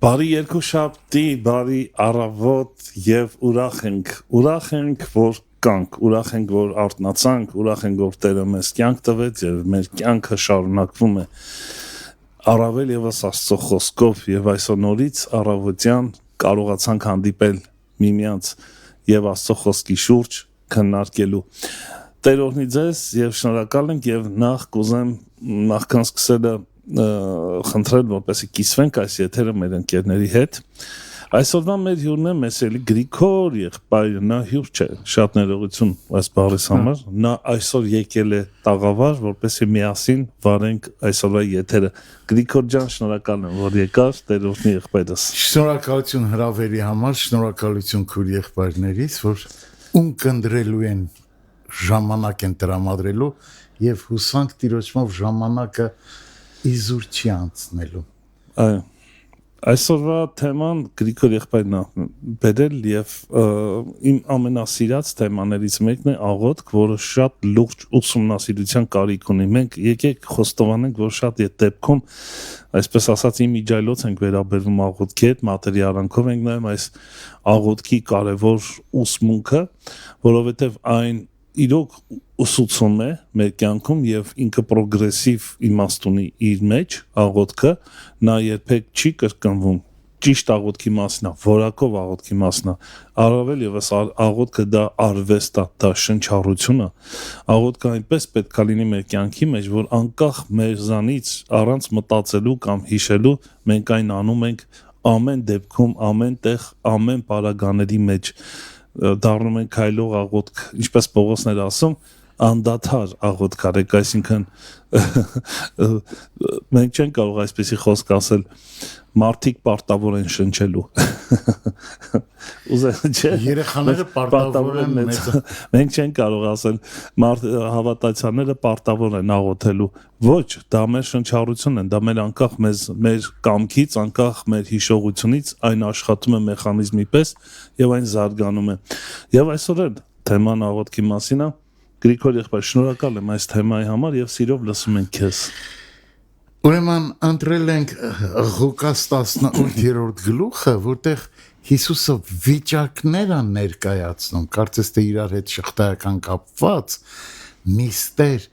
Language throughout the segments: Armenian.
Բարի երկուշաբթի, բարի առավոտ եւ ուրախ ենք, որ կանք, ուրախ ենք, որ արթնացանք, ուրախ ենք, որ Տերը մեզ կյանք տվեց եւ մեր կյանքը շարունակվում է առավել եւս Աստծո խոսքով եւ այսօր նորից առավոտյան կարողացանք հանդիպել միմյանց եւ Աստծո խոսքի շուրջ քննարկելու Տեր օրհնի ձեզ եւ շնորհակալ ենք եւ նախ կուզեմ նախքան սկսելը խնդրել որպեսզի կիսվենք այս եթերը մեր ընկերների հետ այսօրվա մեր հյուրն է Մեսելի Գրիգոր եղբայրը նա հյուր չէ շատ ներողություն այս բառից համար նա այսօր եկել է տաղավար որպեսզի միասին վարենք այսօրվա եթերը Գրիգոր ջան շնորհակալ եմ որ եկար Տեր օրհնի եղբայրս Շնորհակալություն հրավերի համար շնորհակալություն քույր եղբայրներից որ ունկնդրելու են ժամանակ են տրամադրելու եւ հուսանք տիրոջով ժամանակը իզուր չի անցնելու։ Այո։ Այսօրվա թեման Գրիգոր եղբայրն է բերել եւ իմ ամենասիրած թեմաներից մեկն է աղոթք, որը շատ լուրջ ուսումնասիրության կարիք ունի։ Մենք եկեք խոստովանենք, որ շատ դեպքում, այսպես ասած, իմիջայլոց ենք վերաբերվում աղոթքի հետ, մատերիալանքով ենք նայում այս աղոթքի կարևոր ուսմունքը, որովհետեւ այն իրոք ուսուցում է մեր կյանքում եւ ինքը պրոգրեսիվ իմաստ ունի իր մեջ աղոթքը նա երբեք չի կրկնվում ճիշտ աղոթքի մասն է որակով աղոթքի մասն է առավել եւս աղոթքը դա արվեստ է դա շնչառություն է աղոթքը այնպես պետք է լինի մեր կյանքի մեջ որ անկախ մեզանից առանց մտածելու կամ հիշելու մենք այն անում ենք ամեն դեպքում ամեն տեղ ամեն պարագաների մեջ դառնում են քայլող աղոթք ինչպես Պողոսն էր ասում անդադար աղոթք արեք այսինքն մենք չենք կարող այսպեսի խոսք ասել մարդիկ պարտավոր են շնչելու ուզել չէ երեխաները պարտավոր են մենք չենք կարող ասել հավատացյալները պարտավոր են աղոթելու ոչ դա մեր շնչառությունն է դա մեր անկախ մեր կամքից անկախ մեր հիշողությունից այն աշխատում է մեխանիզմի պես եւ այն զարգանում է եւ այսօր էլ թեման աղոթքի մասին է Գրիգոր եղբայր շնորհակալ եմ այս թեմայի համար եւ սիրով լսում ենք քեզ Ուրեմն ընտրել ենք Ղուկաս 18-րդ գլուխը, որտեղ Հիսուսը վիճակներ է ներկայացնում, կարծես թե իրար հետ շղթայական կապված, միստեր,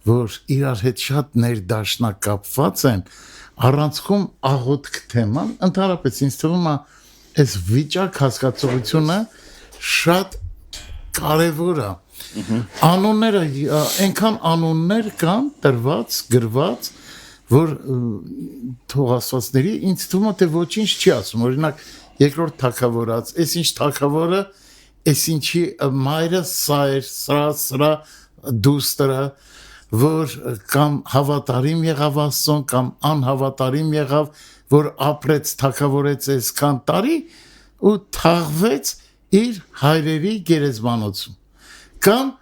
որ իրար հետ շատ ներդաշնակ կապված են, առանցքում աղոթք թեման, ընդհանրապես ինձ թվում է, այս վիճակ հասկացողությունը շատ կարևոր է։ Անունները, այնքան անուններ կան, տրված, գրված, որ թողասվածների ինձ թվում է թե ոչինչ չի ասում օրինակ երկրորդ թագավորած այս ինչ թագավորը այս ինչի մայրը սա էր սրա դուստրը որ կամ հավատարիմ եղավ Աստծուն կամ անհավատարիմ եղավ որ ապրեց թագավորեց այսքան տարի ու թաղվեց իր հայրերի գերեզմանոցում կամ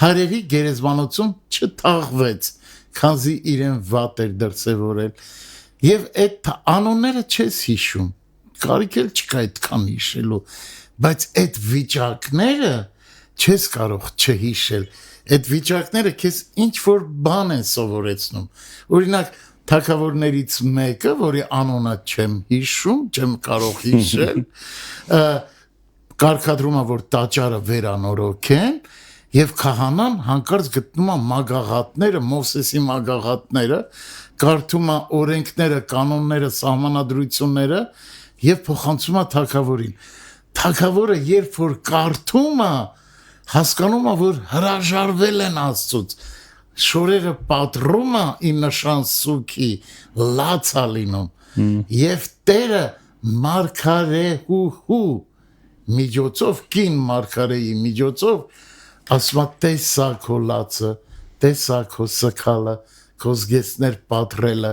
հայրերի գերեզմանոցում չթաղվեց քանզի իրեն վատ էր դրսևորել եւ այդ անունները չես հիշում կարիք էլ չկա այդքան հիշելու բայց այդ վիճակները չես կարող չհիշել այդ վիճակները քեզ ինչ որ բան են սովորեցնում օրինակ թագավորներից մեկը որի անունը չեմ հիշում չեմ կարող հիշել կարգադրում է որ տաճարը վերանորոգեն Եվ քահանան հանկարծ գտնում է մագաղատները, Մովսեսի մագաղատները, կարդում է օրենքները, կանոնները, սահմանադրությունները եւ փոխանցում է թագավորին։ Թագավորը երբ որ կարդում է, հասկանում է, որ հրաժարվել են Աստծուց։ Շորերը պատռում է ի նշան սուքի, լաց է լինում։ Եվ Տերը մարգարեհու միջոցով, կին մարգարեի միջոցով ասма տեսա քո լացը, տեսա քո սքալը, քո զգեստներ պատրելը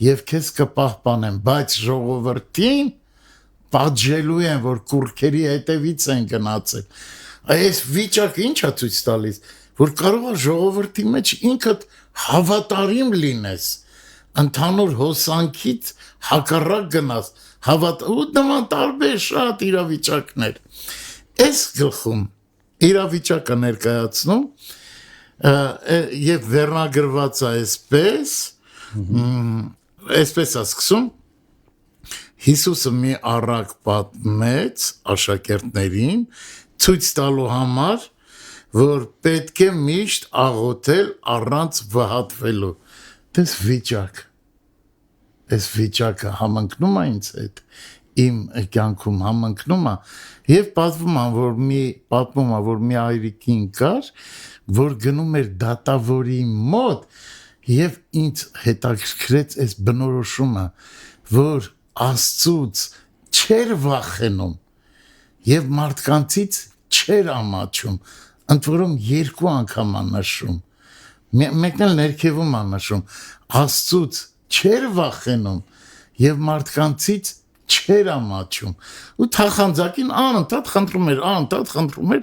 եւ քեզ կպահպանեմ, բայց ժողովրդին պատժելու են, որ կուրքերի հետևից են գնացել։ Այս վիճակը ի՞նչ է ցույց տալիս, որ կարող է ժողովրդի մեջ ինքդ հավատարիմ լինես, ընդհանուր հոսանքից հակառակ գնաս, ու նման տարբեր շատ իրավիճակներ։ Այս գլխում իրավիճակը ներկայացնում եւ վերնագրված է այսպես է սկսում Հիսուսը մի առակ պատմեց աշակերտներին ցույց տալու համար, որ պետք է միշտ աղոթել առանց վհատվելու։ Դες վիճակ։ Այս վիճակը համընկնում է ինձ հետ, իմ կյանքում համընկնում է, եւ պատմում է, որ մի այրիկին կար, որ գնում էր դատավորի մոտ եւ ինձ հետաքրքրեց այս բնորոշումը, որ Աստծուց չեր վախենում եւ մարդկանցից չեր ամաչում, ընդ որում 2 անգամ աննշում, մեկն էլ ներքևում աննշում, Աստծուց չեր վախենում եւ մարդկանցից չեր ամաչում, ու թախանձակին անընդհատ խնդրում էր,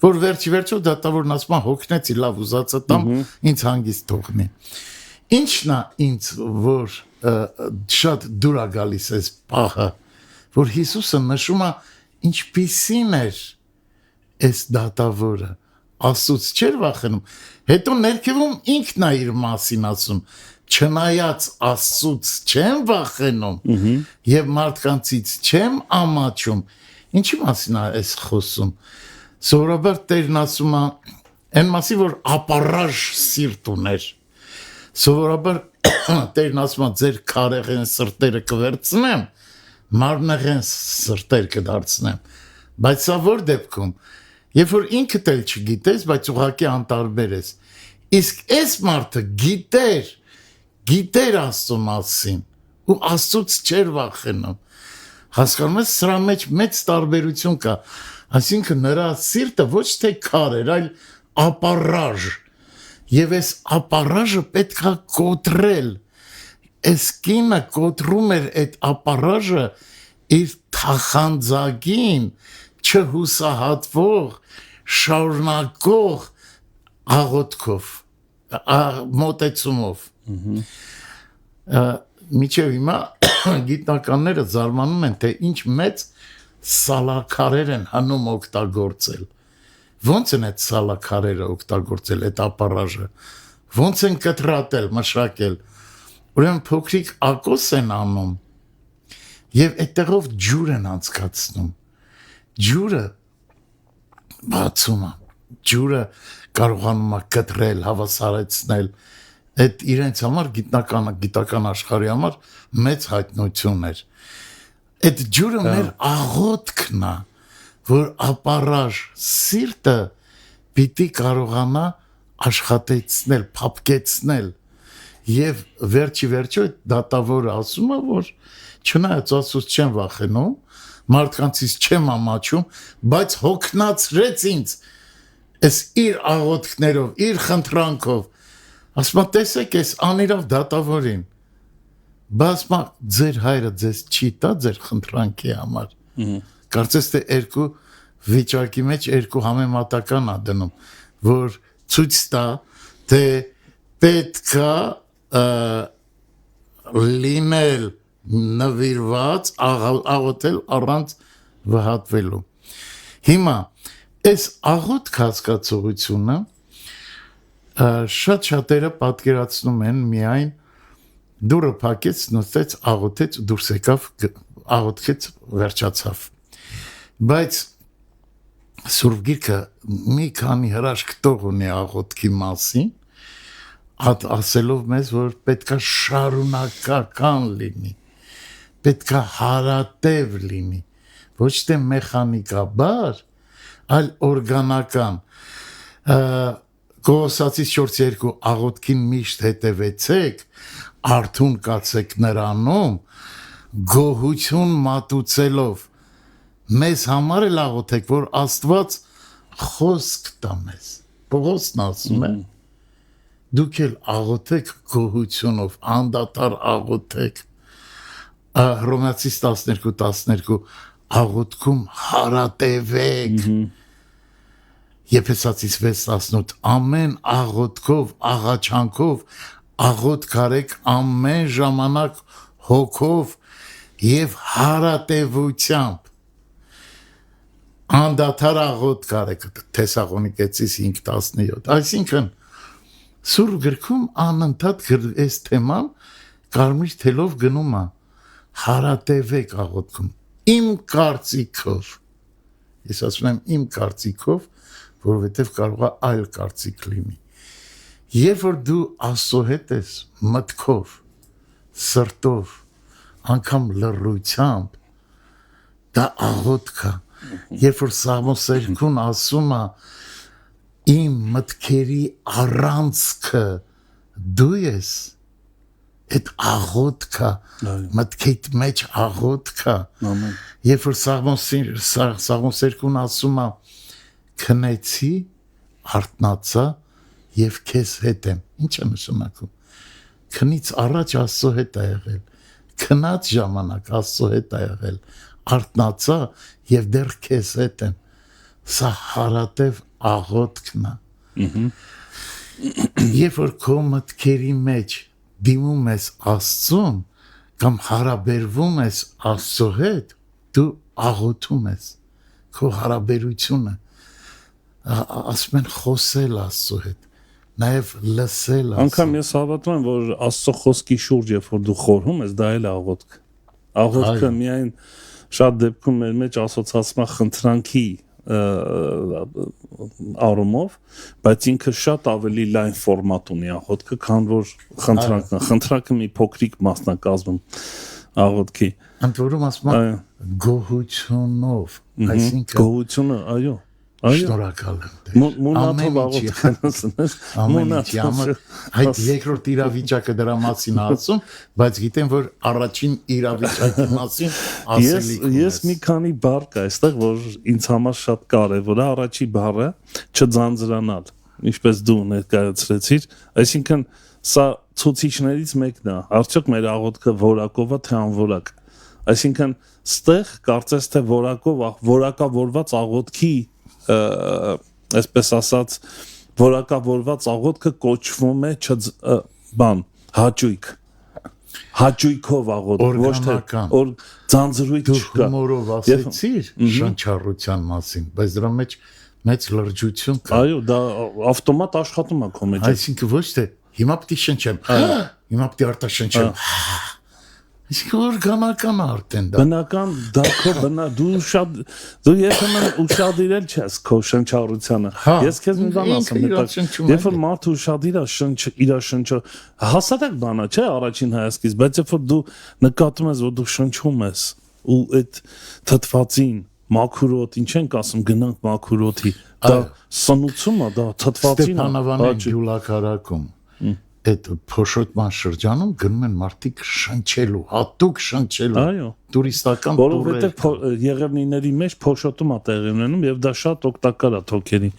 որ վերջիվերջո դատավորն ասում է հոգնեցի, լավ ուզածը տամ, ինձ հանգիստ թողնի։ Ինչն է ինձ որ շատ դուր է գալիս այս պահը, որ Հիսուսը նշում է ինչպիսին էր այս դատավորը, Աստծուց չէր վախենում, հետո ներքևում ինքն է իր մասին ասում, չնայած Աստծուց չեմ վախենում եւ մարդկանցից չեմ ամաչում, ինչի մասին է այս խոսում, սովորաբար Տերն ասում է այն մասի, որ ապառաժ սիրտ ուներ, սովորաբար Տերն ասում է ձեր քարեղեն սրտերը կվերցնեմ, մարմնեղեն սրտեր կդարձնեմ, բայց սա որ դեպքում, երբ որ ինքդ էլ չգիտես, բայց ուղղակի անտարբեր ես, իսկ այս մարդը գիտեր Աստծո մասին, ու Աստծուց չէր վախենում, հասկանում ես, սրա մեջ մեծ տարբերություն կա, այսինքն նրա սիրտը ոչ թե քար էր, այլ ապառաժ, եւ այս ապառաժը պետք է կոտրել, այս կինը կոտրում էր այդ ապառաժը իր թախանձագին չհուսահատվող, շարունակող աղոթքով, մոտեցումով։ Միջև հիմա գիտնականները զարմանում են, թե ինչ մեծ սալաքարեր են հնում օգտագործել։ Ոնց են այդ սալաքարերը օգտագործել, այդ ապառաժը, ոնց են կտրատել, մշակել, ուրեմն փոքրիկ ակոս են անում եւ այդտեղով ջուր են անցկացնում, ջուրը բացում է, ջուրը կարողանում է կտրել, հավասարեցնել, այդ իրենց համար գիտական աշխարհի համար մեծ հայտնություն էր, այդ ջուրը մեր աղոթքն է, որ ապառաժ սիրտը պիտի կարողանա աշխատեցնել, փափկեցնել եւ վերջի այդ դատավորը ասում է, որ չնայած Աստծուց չեմ վախենում, մարդկանցից չեմ ամաչում, բայց հոգնացրեց ինձ այս իր աղոթքներով, իր խնդրանքով, ասում է տեսեք այս անիրավ դատավորին, բայց ձեր հայրը ձեզ չի տա ձեր խնդրանքի համար, կարծես թե երկու վիճակի մեջ երկու համեմատական է դնում, որ ցույց տա, թե պետքա լինել նվիրված, աղոթել առանց վհատվելու։ Հիմա այս աղոթք հասկացողությունը շատ շատերը պատկերացնում են միայն դուրը փակեց, նստեց, աղոթեց, դուրս եկավ, աղոթքեց, վերջացավ։ Բայց Սուրբ Գիրքը մի քանի հրաշք տող ունի աղոթքի մասին, ասելով մեզ, որ պետքա շարունակական լինի, պետքա հարատև լինի, ոչ թե մեխանիկաբար, այլ օրգանական։ Կողոսացիս 4:2 աղոթքին միշտ հետևեցեք, արթուն կացեք նրանում, գոհություն մատուցելով, մեզ համար էլ աղոթեք, որ Աստված խոսք տա մեզ, Պողոսն ասում է, դուք էլ աղոթեք գոհությունով, անդադար աղոթեք, Հռոմեացիս 12:12 աղոթքում հարատևեք, Եփեսացիս 6:18 ամեն աղոթքով, աղաչանքով աղոթք արեք ամեն ժամանակ հոգով եւ հարատևությամբ, անդադար աղոթք արեք, Թեսաղոնիկեցիս 5:17, այսինքն Սուրբ գրքում անընդհատ այս թեման կարմիր թելով գնում է, հարատևեք աղոթքում իմ կարծիքով ես ասում եմ իմ կարծիքով որովհետև կարող է այլ կարծիք լինի երբ որ դու Աստծո հետ ես մտքով սրտով անգամ լռությամբ դա աղոթք է երբ որ Սաղմոս 2-ն ասում է իմ մտքերի առանցքը դու ես այդ աղոթքը մտքիդ մեջ աղոթքը երբ որ Սաղմոս 2-ն ասում է քնեցի արթնացա եւ քեզ հետ եմ ինչ է նշանակում քնից առաջ Աստծո հետ է եղել քնած ժամանակ Աստծո հետ է եղել արթնացա եւ դեռ քեզ հետ եմ սա հարատև աղոթքն է երբ որ քո մտքերի մեջ դիմում ես Աստծուն կամ հարաբերվում ես Աստծո հետ դու աղոթում ես քո հարաբերությունը ասում են խոսել Աստծո հետ նաև լսել անգամ ես հավատում եմ որ Աստծո խոսքի շուրջ երբ որ դու խորհում ես դա էլ է աղոթքը միայն շատ դեպքում մեր մեջ ասոցացվում է խնդրանքի առումով բայց ինքը շատ ավելի լայն ֆորմատ ունի աղոթքը քան որ խնդրանքը մի փոքրիկ մասնակազմում աղոթքի ընդ որում ասում են գոհությունով այսինքն գոհությունը այո շնորհակալ եմ մոնաթով աղոթքանս այդ երկրորդ իրավիճակը դրա մասին ասում բայց գիտեմ որ առաջին իրավիճակի մասին ասելիք ես մի քանի բառ կա այստեղ որ ինձ համար շատ կարևոր է առաջի բառը չձանձրանալ ինչպես դու ներկայացրեցիր այսինքն սա ցուցիչներից մեկն է արդյոք մեր աղոթքը որակով է թե անորակ այսինքն ստեղ կարծես թե որակավորված աղոթքի այսպես ասած որակավորված աղոթքը կոչվում է հաճույքով աղոթք ոչ թե որ ձանձրույթ չկա հումորով ասեցիր շնչառության մասին բայց դրա մեջ մեծ լրջություն կա այո դա ավտոմատ աշխատում է քո մեջ այսինքն ոչ թե հիմա պետք է շնչեմ հիմա պետք է արտաշնչեմ Իսկ օրգանական արդեն դա բնական դա քո դու երբեմն ուշադիրել չես քո շնչառությանը ես քեզ մի բան ասեմ երբ որ մարդը ուշադիր է իր շնչը հասարակ բան է չէ առաջին հայացքից բայց երբ որ դու նկատում ես որ դու շնչում ես ու այդ թթվածին մաքուրոտ ինչ ենք ասում գնանք մաքուրոթի դա սնուցում է դա թթվածին Ստեփանավանի յուլակարակում այդ փոշոտման շրջանում գնում են մարդիկ շնչելու, հատուկ շնչելու։ Այո։ Տուրիստական տուրեր։ Որովհետև եղևնիների մեջ փոշոտում է տեղի ունենում եւ դա շատ օգտակար է թոքերին։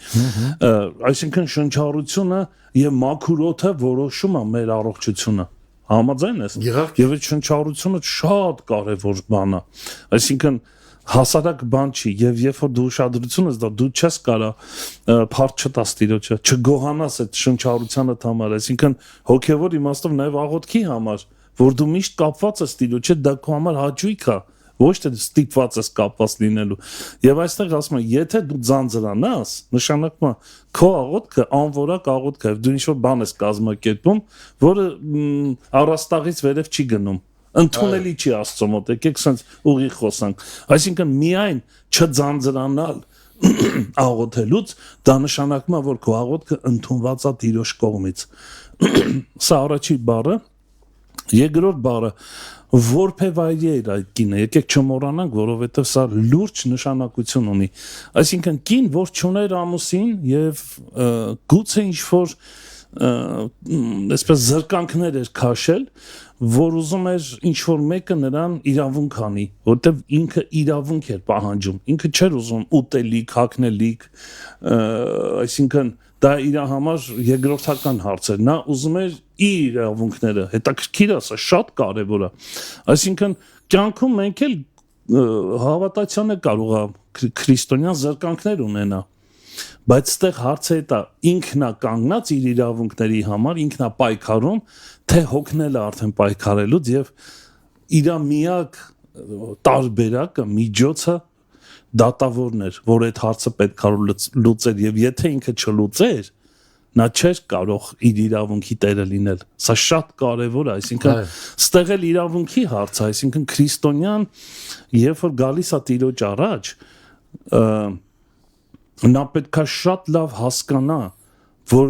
Այսինքն շնչառությունը եւ մաքուրոթը որոշում է մեր առողջությունը։ Համաձայն ես։ Եվ այդ շնչառությունը շատ կարեւոր բան է։ Այսինքն հասարակ բան չի եւ երբ որ դու ուշադրություն ես դա դու չես կարա փառք չտաս տիրոջը չգոհանաս այդ շնչառությանը համար այսինքն հոգեվոր իմաստով նաեւ աղոթքի համար որ դու միշտ կապված ես տիրոջ հետ դա քո համար հաճույք է ոչ թե ստիպված ես կապված լինելու եւ այստեղ ասում եմ եթե դու ձանձրանաս նշանակում է քո աղոթքը անորակ աղոթք է դու ինչ որ բան ես կազմակերպում որը առաստաղից վերև չի գնում ընդունելի չի Աստծո մոտ եկեք sense ուղի խոսանք այսինքն միայն չձանձրանալ աղոթելուց դա նշանակում է որ քո աղոթքը ընդունված է Տիրոջ կողմից սա առաջի բառը երկրորդ բառը որբևայրի էր այդ կինը եկեք չմոռանանք որովհետև սա լուրջ նշանակություն ունի այսինքն կին որ չուներ ամուսին եւ գուցե ինչ որ այսպես զրկանքներ էր քաշել որ ուզում էր ինչ որ մեկը նրան իրավունք անի որտեվ ինքը իրավունք էր պահանջում ինքը չէր ուզում ուտելիք հագնելիք այսինքն դա իր համար երկրորդական հարց էր նա ուզում էր իր իրավունքները հետաքրքիր է սա շատ կարևոր է այսինքն կյանքում մենք էլ հավատացյանը կարող է քրիստոնյան զրկանքներ ունենա բայց այդտեղ հարցը է դա ինքնա կանգնած իր իրավունքների համար ինքնա պայքարում թե հոգնելը արդեն պայքարելուց եւ իր միակ տարբերակը միջոցը դատավորն էր որ այդ հարցը պետք է լուծեր եւ եթե ինքը չլուծեր նա չէր կարող իր իրավունքի տերը լինել։ Սա շատ կարևոր է, այսինքն ստեղ էլ իրավունքի հարց է, այսինքն քրիստոնյան, երբ որ գալիս է Տիրոջ առաջ, նա պետք է շատ լավ հասկանա, որ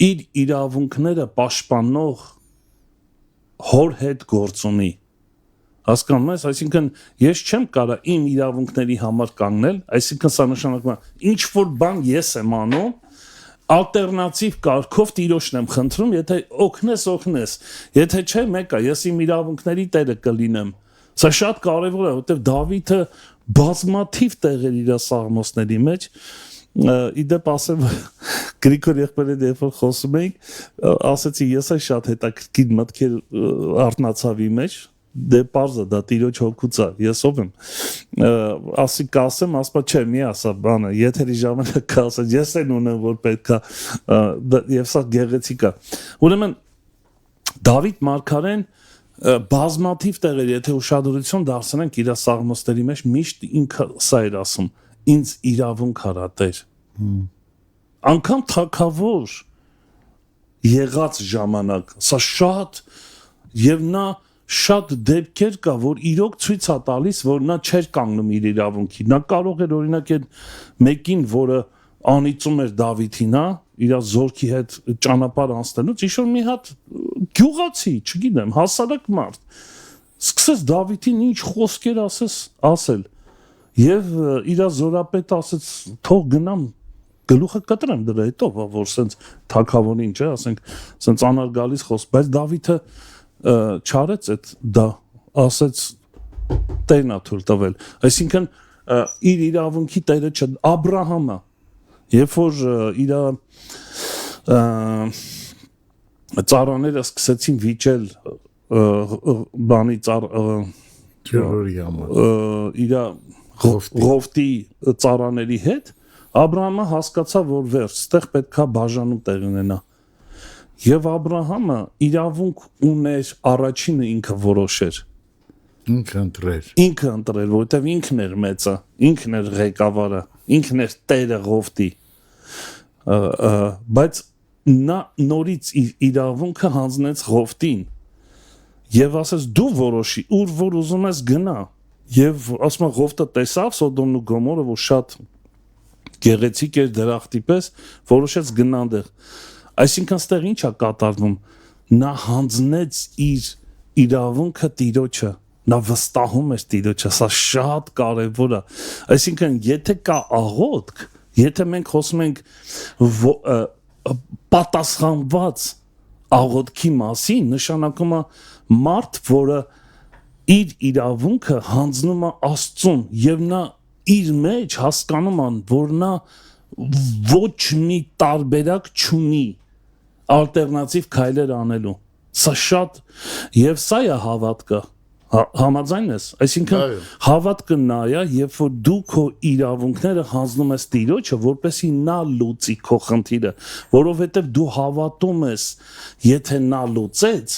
իր իրավունքները պաշտպանող հոր հետ գործ ունի։ Հասկանում ես, այսինքն ես չեմ կարող իմ իրավունքների համար կանգնել, այսինքն սա նշանակում է ինչ որ բան ես եմ անում, ալտերնատիվ կարգով Տիրոջն եմ խնդրում, եթե օգնես, եթե չէ, մեկը ես իմ իրավունքների տերը կլինեմ։ Սա շատ կարևոր է, որովհետև Դավիթը բազմաթիվ տեղեր իր սաղմոսների մեջ, իդեպ ասեմ Գրիգոր եղբայրը երբ որ խոսում էինք, ասեցի ես այ շատ հետաքրքիր մտքեր արտնացավ իմ մեջ, դե պարզը դա Տիրոջ հոգուց է, ես ով եմ, ասի կասեմ, ասպա չէ, մի ասա բանը, եթերի ժամանակ կասես, ես են ունեմ, որ պետք է, և սա գեղեցիկ է։ Ուրեմն, Դավիթ մարգարեն բազմաթիվ տեղեր, եթե ուշադրություն դարձնենք իր սաղմոսների մեջ, միշտ ինքը սա էր ասում, ինձ իրավունք արա Տեր։ Անգամ թագավոր եղած ժամանակ, սա շատ, և նա շատ դեպքեր կա, որ իրոք ցույց է տալիս, որ նա չէր կանգնում իր իրավունքի։ Նա կարող էր օրինակ այդ մեկին, որը անիծում էր Դավիթին, իր զորքի հետ ճանապարհ անցնելուց, ինչ-որ մի հատ գյուղացի, չգիտեմ, հասարակ մարդ, սկսեց Դավիթին ինչ խոսքեր ասել, եւ իր զորապետը ասեց, թող գնամ գլուխը կտրեմ դրա հետո, որ սենց թագավորին, չէ, ասենք, սենց անար գալիս խոսք, բայց Դավիթը չարեց այդ դա, ասեց Տերն ա թույլ տվել, այսինքն իր իրավունքի տերը չէ, Աբրահամը, երբ որ իր ծառաները սկսեցին վիճել բանի իր Ղովտի ծառաների հետ, Աբրահամը հասկացավ, որ վերջ, ստեղ պետք է բաժանում տեղ ունենա։ Եվ Աբրահամը իրավունք ուներ առաջինը ինքը որոշեր։ Ինքը ընտրեր, որովհետև ինքն էր մեծը, ինքն էր ղեկավարը, ինքն էր տերը Ղովտի։ Բայց նա նորից իրավունքը հանձնեց Ղովտին եւ ասեց դու որոշի, ուր որ ուզում ես գնա։ Եվ ասում եմ Ղովտը տեսավ Սոդոմն ու Գոմորը, որ շատ գեղեցիկ էր դրախտի պես, որոշեց գնանդեղ։ Այսինքն ստեղ ինչ է կատարվում, նա հանձնեց իր իրավունքը Տիրոջը, նա վստահում էր Տիրոջը, սա շատ կարևոր է։ Այսինքն եթե կա աղոթք, եթե մենք խոսում ենք պատասխանված աղոթքի մասին, նշանակում է մարդ, որը իր իրավունքը հանձնում է Աստծուն եւ նա իր մեջ հասկանում է, որ նա ոչ մի տարբերակ չունի ալտերնատիվ քայլեր անելու։ Սա շատ եւ սա է հավատքը։ Համաձայն ես, այսինքն հավատքը նա է, երբ որ դու քո իրավունքները հանձնում ես Տիրոջը, որպեսզի նա լուծի քո խնդիրը, որովհետեւ դու հավատում ես, եթե նա լուծեց,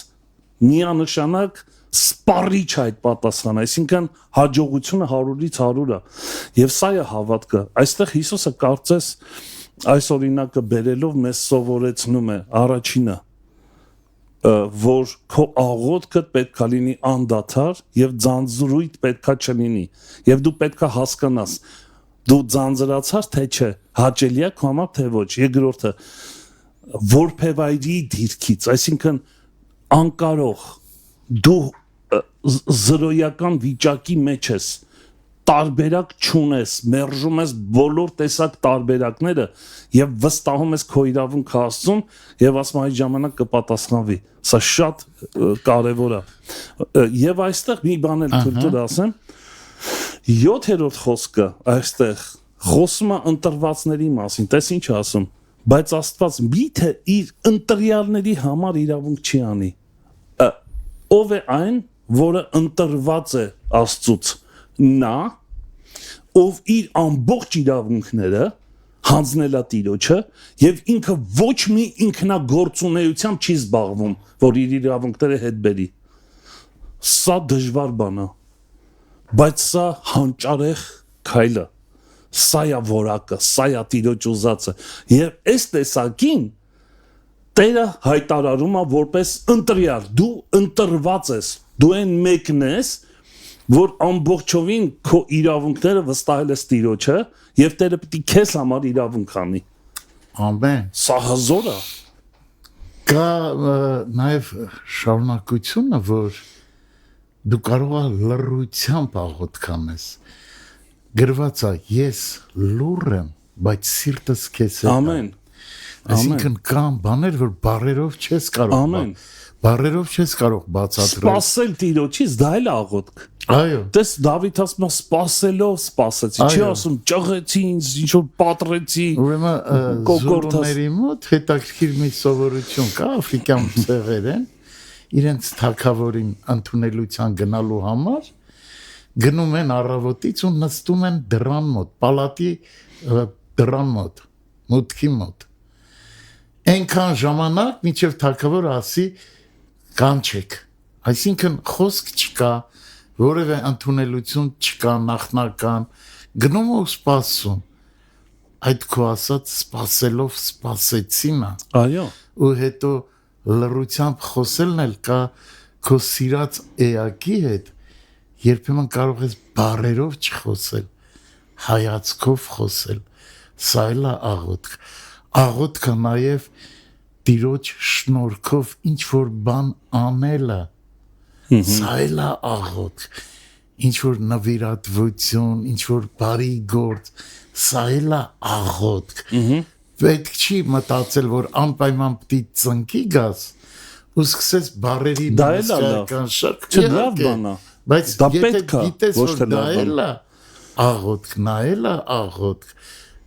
միանշանակ սպառիչ այդ պատասխանը, այսինքն հաջողությունը 100-ից 100 է։ Եվ սա է հավատքը։ Այստեղ Հիսուսը կարծես այս օրինակը բերելով մեզ սովորեցնում է առաջինը, որ քո աղոթքը պետք է լինի անդադար եւ ձանձրույթ պետք է չլինի։ Եվ դու պետք է հասկանաս, դու ձանձրացար թե չէ, հաճելի է քո համար թե ոչ։ Երկրորդը, որբևայրի դիրքից, այսինքն անկարող դու զրոյական վիճակի մեջ ես, տարբերակ չունես, մերժում ես բոլոր տեսակ տարբերակները եւ վստահում ես քո իրավունքը Աստծուն եւ ասում այդ ժամանակ կպատասխանվի։ Սա շատ կարեւոր է։ Եվ այստեղ մի բան էլ թույլ ասեմ, 7-րդ խոսքը այստեղ խոսում է ընտրվածների մասին, տես ինչ ասում, բայց Աստված միթե իր ընտրյալների համար իրավունք չի անի։ Ով է այն, որը ընտրված է Աստծուց, նա, ով իր ամբողջ իրավունքները հանձնելա Տիրոջը եւ ինքը ոչ մի ինքնագործունեությամբ չի զբաղվում, որ իր իրավունքները հետ բերի։ Սա դժվար բան է, բայց սա հանճարեղ քայլ է, սա է որակը, սա է Տիրոջ ուզածը։ Եվ այս տեսակին Տերը հայտարարում է որպես ընտրյալ, դու ընտրված ես, դու այն մեկն ես, որ ամբողջովին քո իրավունքները վստահել ես Տիրոջը եւ Տերը պիտի քեզ համար իրավունք անի։ Ամեն։ Սա հզոր է։ Կա նաև շարունակությունը, որ դու կարող ես լռությամբ աղոթք անես։ Գրված է ես լուռ եմ, բայց սիրտս քեզ հետ։ Ամեն։ Այսինքն կան բաներ, որ բառերով չես կարող։ Ամեն։ Բառերով չես կարող բացատրել։ Սպասել Տիրոջից դա էլ աղոթք։ Այո։ Տես Դավիթ ասում է սպասելով սպասեցի, չի ասում ճղեցի ինձ, ինչ որ պատռեցի։ Ուրեմն զորոների մոտ հետաքրքիր մի սովորություն կա աֆրիկյան ցեղերեն, իրենց թագավորին ընդունելության գնալու համար գնում են առավոտից ու նստում են դռան մոտ, պալատի դռան մոտ, մուտքի մոտ։ Այնքան ժամանակ մինչև թագավորը ասի կանչեք։ Այսինքն խոսք չկա, որևէ ընդունելություն չկա նախնական, գնում ու սպասում։ Այդ քո ասած սպասելով սպասեցին է։ Այո։ Ու հետո լռությամբ խոսելն էլ կա քո սիրած էակի հետ, երբեմն կարող ես բառերով չխոսել, հայացքով խոսել։ Սա էլ է աղոթք։ Աղոթքը նաև Տիրոջ շնորհքով ինչ որ բան անելը։ Սա էլ է աղոթք։ Ինչ որ նվիրատվություն, ինչ որ բարի գործ, սա էլ է աղոթք։ Պետք չի մտածել, որ անպայման պիտի ծնկի գաս ու սկսես բարերի մուսկայական շարք։ Լավ բան է։ Բայց դա եթե պետք է, գիտես, ոչ որ թե դա լավ էլ է աղոթք, նա էլ է աղոթք,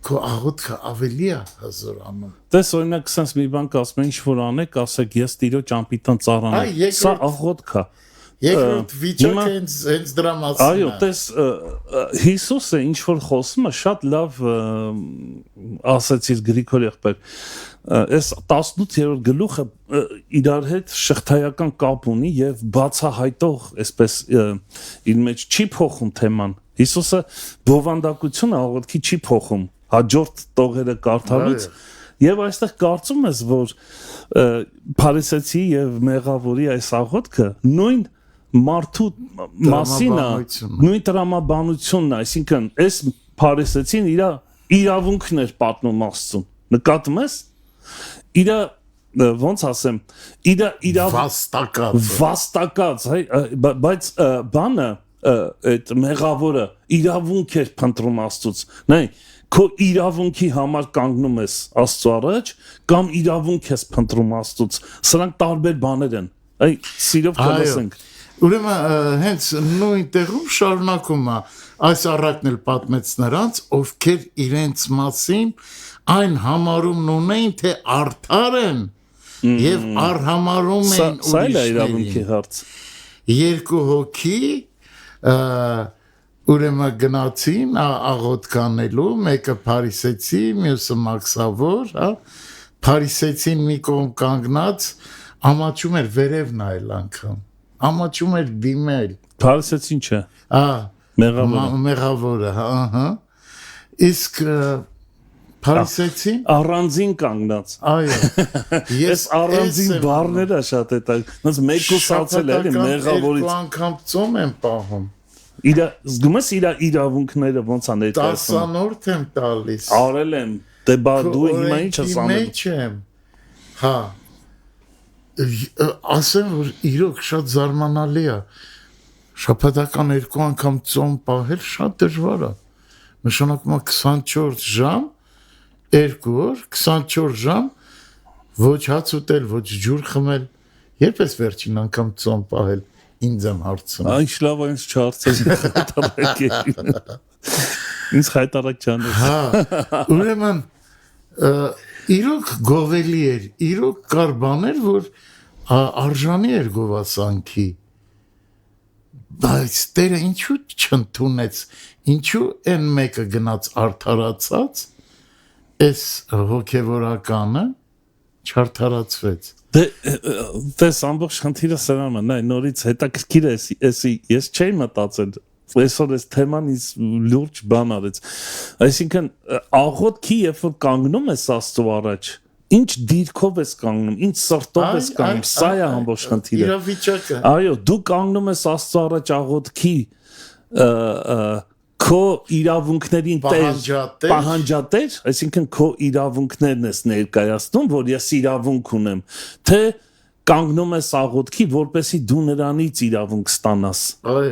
քո աղոթքը ավելի է հզորանում։ Տես օրինակ sense մի բան կասում են, ինչ որ անեք, ասեք ես Տիրոջ անպիտան ծառան եմ։ Սա աղոթք է։ Երկրորդ վիճակը հենց դրա մասին է։ Այո, տես Հիսուսը ինչ որ խոսում է, շատ լավ ասեցիր Գրիգոր եղբայր։ Այս 18-րդ գլուխը իրար հետ շղթայական կապ ունի եւ բացահայտող, այսպես իր մեջ չի փոխում թեման։ Հիսուսը բովանդակությունը աղոթքի չի փոխում։ Հաջորդ տողերը կարդալուց եւ այստեղ կարծում ես, որ Փարիսեցի եւ Մեղավորի այս աղոթքը նույն մարդու մասին է, նույն տրամաբանությունն է, այսինքն այս Փարիսեցին իր իրավունքն էր պատմում Աստծուն։ Նկատում ես։ Իր ոնց ասեմ, իր վաստակած, բայց բանը այդ մեղավորը իրավունք էր փնտրում Աստծուց։ Նայ, քո իրավունքի համար կանգնում ես Աստծո առաջ կամ իրավունք ես փնտրում Աստծուց։ Սրանք տարբեր բաներ են։ Այ սիրով կլսենք։ Ուրեմն հենց նույն տեղում շարունակում է այս առակն էլ պատմեց նրանց, ովքեր իրենց մասին այն համարումն ունեն, թե արդար են եւ արհամարում են ուրիշներին։ Սա է իրավունքի հարց։ Երկու հոգի ուրեմն գնացին աղոթք անելու, մեկը Փարիսեցի, մյուսը Մաքսավոր, հա։ Փարիսեցին մի կողմ կանգնած ամաչում էր վերև նայել անգամ։ Ամաչում էր դիմել։ Փարիսեցին չէ։ Մեղավորը, հա։ Իսկ Փարիսեցին առանձին կանգնած։ Այո։ Ես առանձին բառները շատ հետաքրքիր։ Ոնց մեկուսացել էլի մեղավորից։ Երկու անգամ ծոմ եմ պահում։ Իրա զգում ես իր իրավունքները ոնց է ներկայացնում։ 10 օրդ եմ տալիս։ Արել եմ։ Դե բա դու հիմա ինչ ես անում։ Մեջ եմ։ Հա։ Ասեմ, որ իրոք շատ զարմանալի է։ Շաբաթական 2 անգամ ծոմ պահել շատ դժվար է։ Նշանակում է 24 ժամ, 2 օր, 24 ժամ, ոչ հաց ուտել, ոչ ջուր խմել։ Երբ ես վերջին անգամ ծոմ պահել, ինձ եմ հարցնում։ Ինչ լավ է, ինձ չհարցրի։ Ինձ հայտարարեք չանես։ Հա, ուրեմն իրոք գովելի էր, իրոք կար բաներ, որ արժանի էր գովասանքի, բայց Տերը ինչու չընդունեց, ինչու են մեկը գնաց արդարացած, այս հոգևորականը չարդարացվեց։ Դες ամբողջ խնդիրը սրանն է, նայ նորից հետաքրքիր է, ես չէի մտածել, այսօր այս թեման ինձ լուրջ բան արեց։ Այսինքն աղոթքի երբ որ կանգնում ես Աստծո առաջ, ինչ դիրքով ես կանգնում, ինչ սրտով ես կանգնում, սա է ամբողջ խնդիրը։ Իրավիճակը։ Այո, դու կանգնում ես Աստծո առաջ աղոթքի քո իրավունքներին պահանջատեր, այսինքն քո իրավունքներն ես ներկայացնում, որ ես իրավունք ունեմ, թե կանգնում ես աղոթքի, որպեսզի դու նրանից իրավունք ստանաս։ Այո։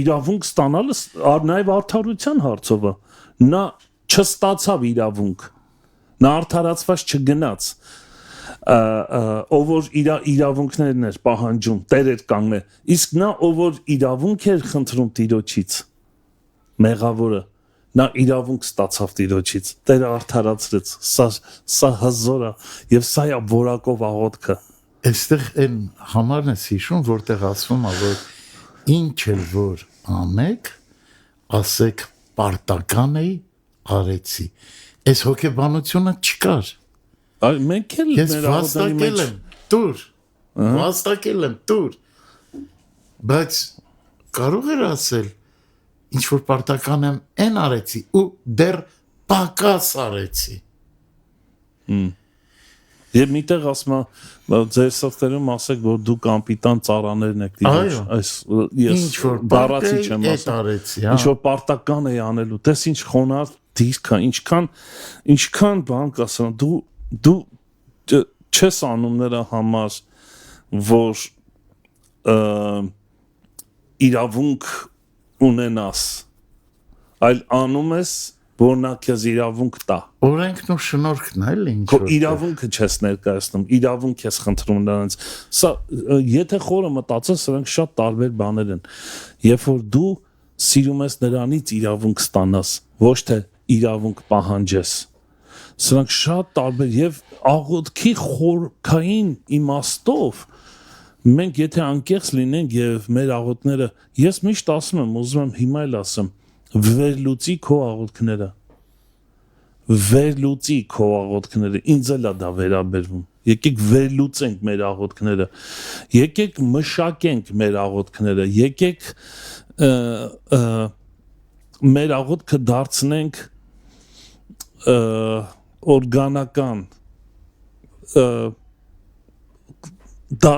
Իրավունք ստանալը նաև արդարության հարցով է։ Նա չստացավ իրավունք, նա արդարացված չգնաց, ով որ իրավունքներն էր պահանջում, տեր էր կանգնել, իսկ նա ով որ իրավունք էր խնդրում Տիրոջից, մեղավորը, նա իրավունք ստացավ Տիրոջից, Տերը արդարացրեց, սա հզոր է եւ սա է որակով աղոթքը։ Այստեղ այն համարն է հիշում, որտեղ ասվում է, որ ինչ էլ որ անեք, ասեք պարտական էի արեցի։ Այս հոգեբանությունը չկար։ Մենք էլ ես վաստակել եմ, դուր, բայց կարող էր ասել, ինչ որ պարտական եմ, այն արեցի ու դեռ պակաս արեցի։ Եվ միտեղ ասում է, ձեր սրտերում ասեք, որ դուք անպիտան ծառաներն եք դիրոջ, այս ես բառացի չեմ ասում, ինչ որ պարտական է անելու, տես ինչ խոնար դիրք է, ինչքան բան կասեմ, դու չես անում նրա համար, որ իրավունք ունենաս, այլ անում ես, որ նա քեզ իրավունք տա։ Օրենքն ու շնորհքն է, ինչ որ իրավունքը չես ներկայացնում, իրավունք ես խնդրում նրանց։ Սա եթե խորը մտածես, սրանք շատ տարբեր բաներ են։ Երբ որ դու սիրում ես նրանից իրավունք ստանաս, ոչ թե իրավունք պահանջես։ Սրանք շատ տարբեր եւ աղոթքի խորքային իմաստով մենք եթե անկեղծ լինենք եւ մեր աղոթները, ես միշտ ասում եմ, ուզում եմ հիմա էլ ասեմ, վերլուծի քո աղոթքները, ինձ էլ է դա վերաբերվում։ Եկեք վերլուծենք մեր աղոթքները, եկեք մշակենք մեր աղոթքները, եկեք մեր աղոթքը դարձնենք օրգանական, դա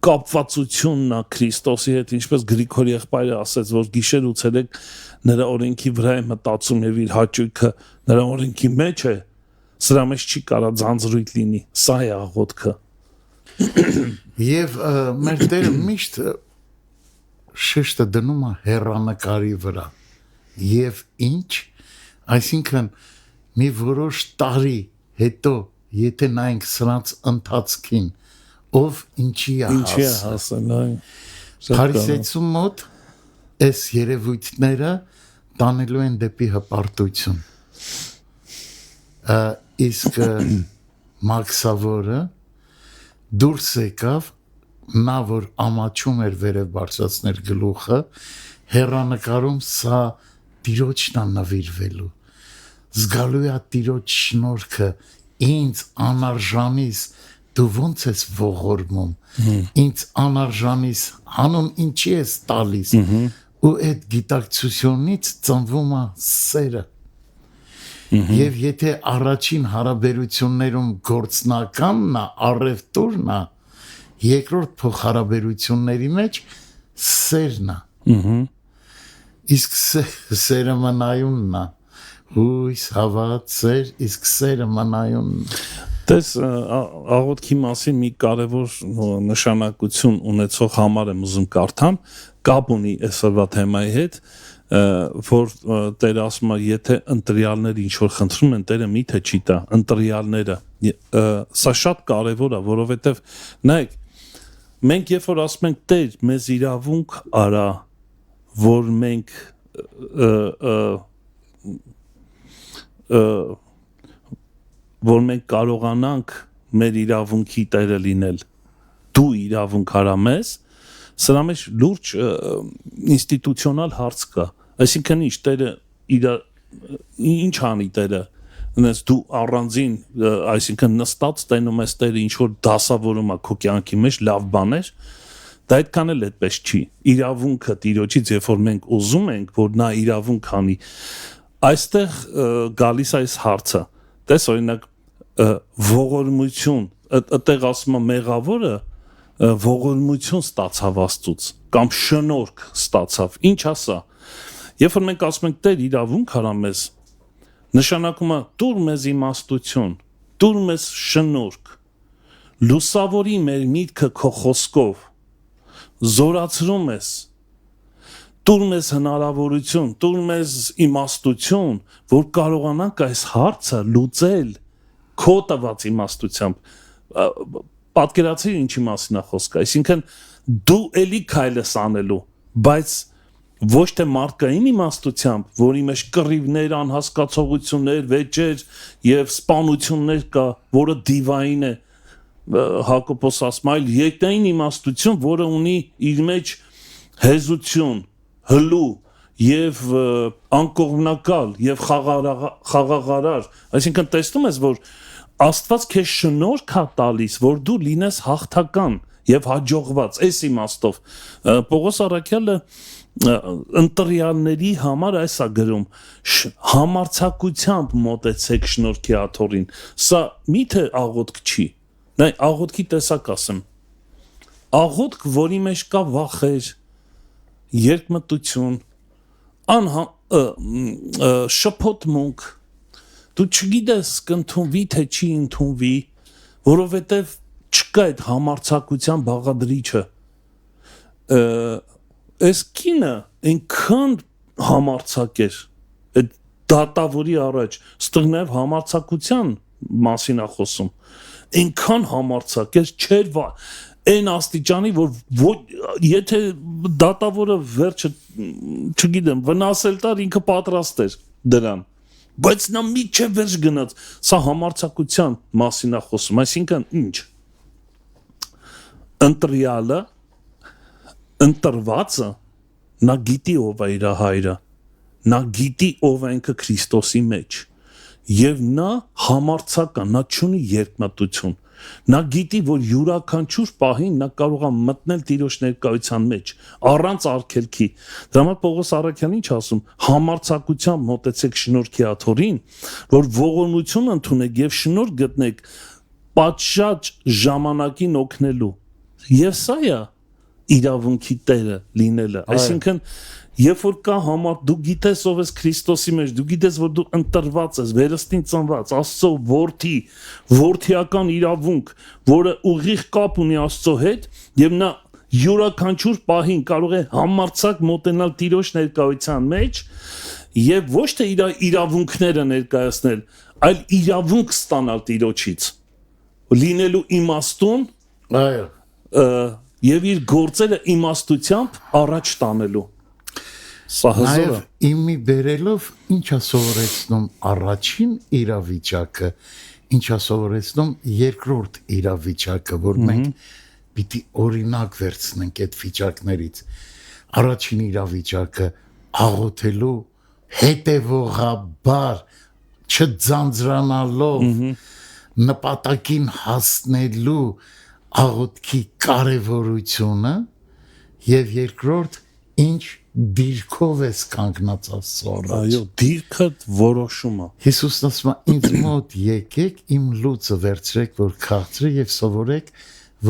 կապվածությունն է Քրիստոսի հետ, ինչպես Գրիգոր եղբայրը ասեց, որ գիշեր ու ցերեկ նրա օրենքի վրա է մտածում եւ իր հաճույքը նրա օրենքի մեջ է, սրա մեջ չի կարա ձանձրույթ լինի, սա է աղոթքը։ Եվ մեր Տերը միշտ շեշտը դնում է հեռանկարի վրա։ Եվ ինչ, այսինքն մի որոշ տարի հետո, եթե նայենք սրանց ընթացքին, ով ինչի է հասել, Փարիսեցու մոտ այս երևույթները տանելու են դեպի հպարտություն։ Իսկ Մաքսավորը դուրս եկավ, նա որ ամաչում էր վերև բարձրացնել գլուխը, հեռանկարում սա Տիրոջն է նվիրվելու։ Զգալու է Տիրոջ շնորհքը ինձ անարժանիս դու ոնց ես ողորմում, ինձ անարժանիս հանուն ինչի ես տալիս, ու այդ գիտակցությունից ծնվում է սերը։ Եվ եթե առաջին հարաբերություններում գործնականն է, առևտուրն է, երկրորդ փոխհարաբերությունների մեջ սերն է։ Իսկ սերը մնայունն է, հույս, հավատ, սեր, իսկ սերը մնայունն է։ Տես աղոթքի մասին մի կարևոր նշանակություն ունեցող համար եմ ուզում կարդամ, կապ ունի այսօրվա թեմայի հետ, որ Տերը ասում է, եթե ընտրյալները ինչ որ խնդրում են, Տերը միթե չի տա, ընտրյալները, սա շատ կարևոր է, որովհետև նայեք, մենք երբ որ ասում ենք Տեր, մեզ իրավունք արա, որ մենք որ մենք կարողանանք մեր իրավունքի տերը լինել, դու իրավունք արա մեզ, սրա մեջ լուրջ ինստիտուցիոնալ հարց կա, այսինքն ինչ Տերը ինչ անի Տերը, դու առանձին, այսինքն նստած տենում ես Տերը ինչ որ դասավորում է քո կյանքի մեջ լավ բաներ, դա այդքան էլ այդպես չի, իրավունքը Տիրոջից, երբ որ մենք ուզում ենք, որ նա իրավունք անի, այստեղ գալիս է այս հարցը, տես օրինակ ողորմություն, այդտեղ ասում է մեղավորը ողորմություն ստացավ Աստծուց կամ շնորհք ստացավ։ Ինչ ասա։ Երբ որ մենք ասում ենք Տեր իրավունք արա մեզ, նշանակում է տուր մեզ իմաստություն, տուր մեզ շնորհք, լուսավորի մեր միտքը քո խոսքով, զորացրում ես, տուր մեզ հնարավորություն, տուր մեզ իմաստություն, որ կարողանանք այս հարցը լուծել քո տված իմաստությամբ։ Պատկերացրիր ինչի մասին է խոսքը, այսինքն դու էլի քայլ ես անելու, բայց ոչ թե մարդկային իմաստությամբ, որի մեջ կռիվներ, անհասկացողություններ, վեճեր եւ սպանություններ կա, որը դիվային է, Հակոբոս ասում, այլ եկտային իմաստություն, որը ունի իր մեջ հեզություն, հլու եւ անկողմնակալ եւ խաղաղարար, այսինքն տեսնում ես, որ Աստված քեզ շնորհք է տալիս, որ դու լինես հաղթական եւ հաջողված, այս իմաստով։ Պողոս առաքյալը ընտրյալների համար այս է գրում. համարձակությամբ մոտեցեք շնորհքի աթոռին։ Սա միթե աղոթք չի։ Նայ, աղոթքի տեսակ ասեմ։ Աղոթք, որի մեջ կա վախեր, երկմտություն, շփոթմունք, դու չգիտես կընդունվի թե չի ընդունվի, որովհետև չկա այդ համարձակության բաղադրիչը։ Այս կինը այնքան համարձակ էր, այդ դատավորի առաջ, ստեղ նաև համարձակության մասին է խոսում, այնքան համարձակ էր, չէր այն աստիճանի, որ եթե դատավորը վերջը, չգիտեմ, վնասել տար, ինքը պատրաստ էր դրան, բայց նա միջև վերջ գնաց, սա համարձակության մասին է խոսում, այսինքն ինչ, ընտրյալը, ընտրվածը, նա գիտի ով է իր հայրը, նա գիտի ով է ինքը Քրիստոսի մեջ, և նա համարձակ է, նա չունի երկմտություն, նա գիտի, որ յուրաքանչյուր պահին նա կարող է մտնել Տիրոջ ներկայության մեջ, առանց արգելքի, դրա համար Պողոս առաքյալն ինչ ասում, համարձակությամբ մոտեցեք շնորհքի աթոռին, որ ողորմություն ընդունեք և շնորհք գտնեք պատշաճ ժամանակին օգնելու, և սա է իրավունքի տերը լինելը, այսինքն երբ որ կա դու գիտես ով ես Քրիստոսի մեջ, դու գիտես որ դու ընտրված ես, վերստին ծնված, Աստծո որդի, որդիական իրավունք, որը ուղիղ կապ ունի Աստծո հետ, եւ նա յուրաքանչյուր պահին կարող է համարձակ մոտենալ Տիրոջ ներկայության մեջ եւ ոչ թե իր իրավունքները ներկայացնել, այլ իրավունք ստանալ Տիրոջից, լինելու իմաստուն, այո, եւ իր գործերը իմաստությամբ առաջ տանելու։ Նաև իմի բերելով ինչա սովորեցնում առաջին իրավիճակը, ինչա սովորեցնում երկրորդ իրավիճակը, որ մենք պիտի օրինակ վերցնենք այդ վիճակներից։ Առաջին իրավիճակը աղոթելու հետևողաբար, չձանձրանալով, նպատակին հասնելու աղոթքի կարևորությունը եւ երկրորդ ինչ դիրքով ես կանգնած Աստծո առաջ։ Այո, դիրքը որոշում է։ Հիսուսն ասում է ինձ մոտ եկեք, իմ լուծը վերցրեք, որ քաղցրի եւ սովորեք,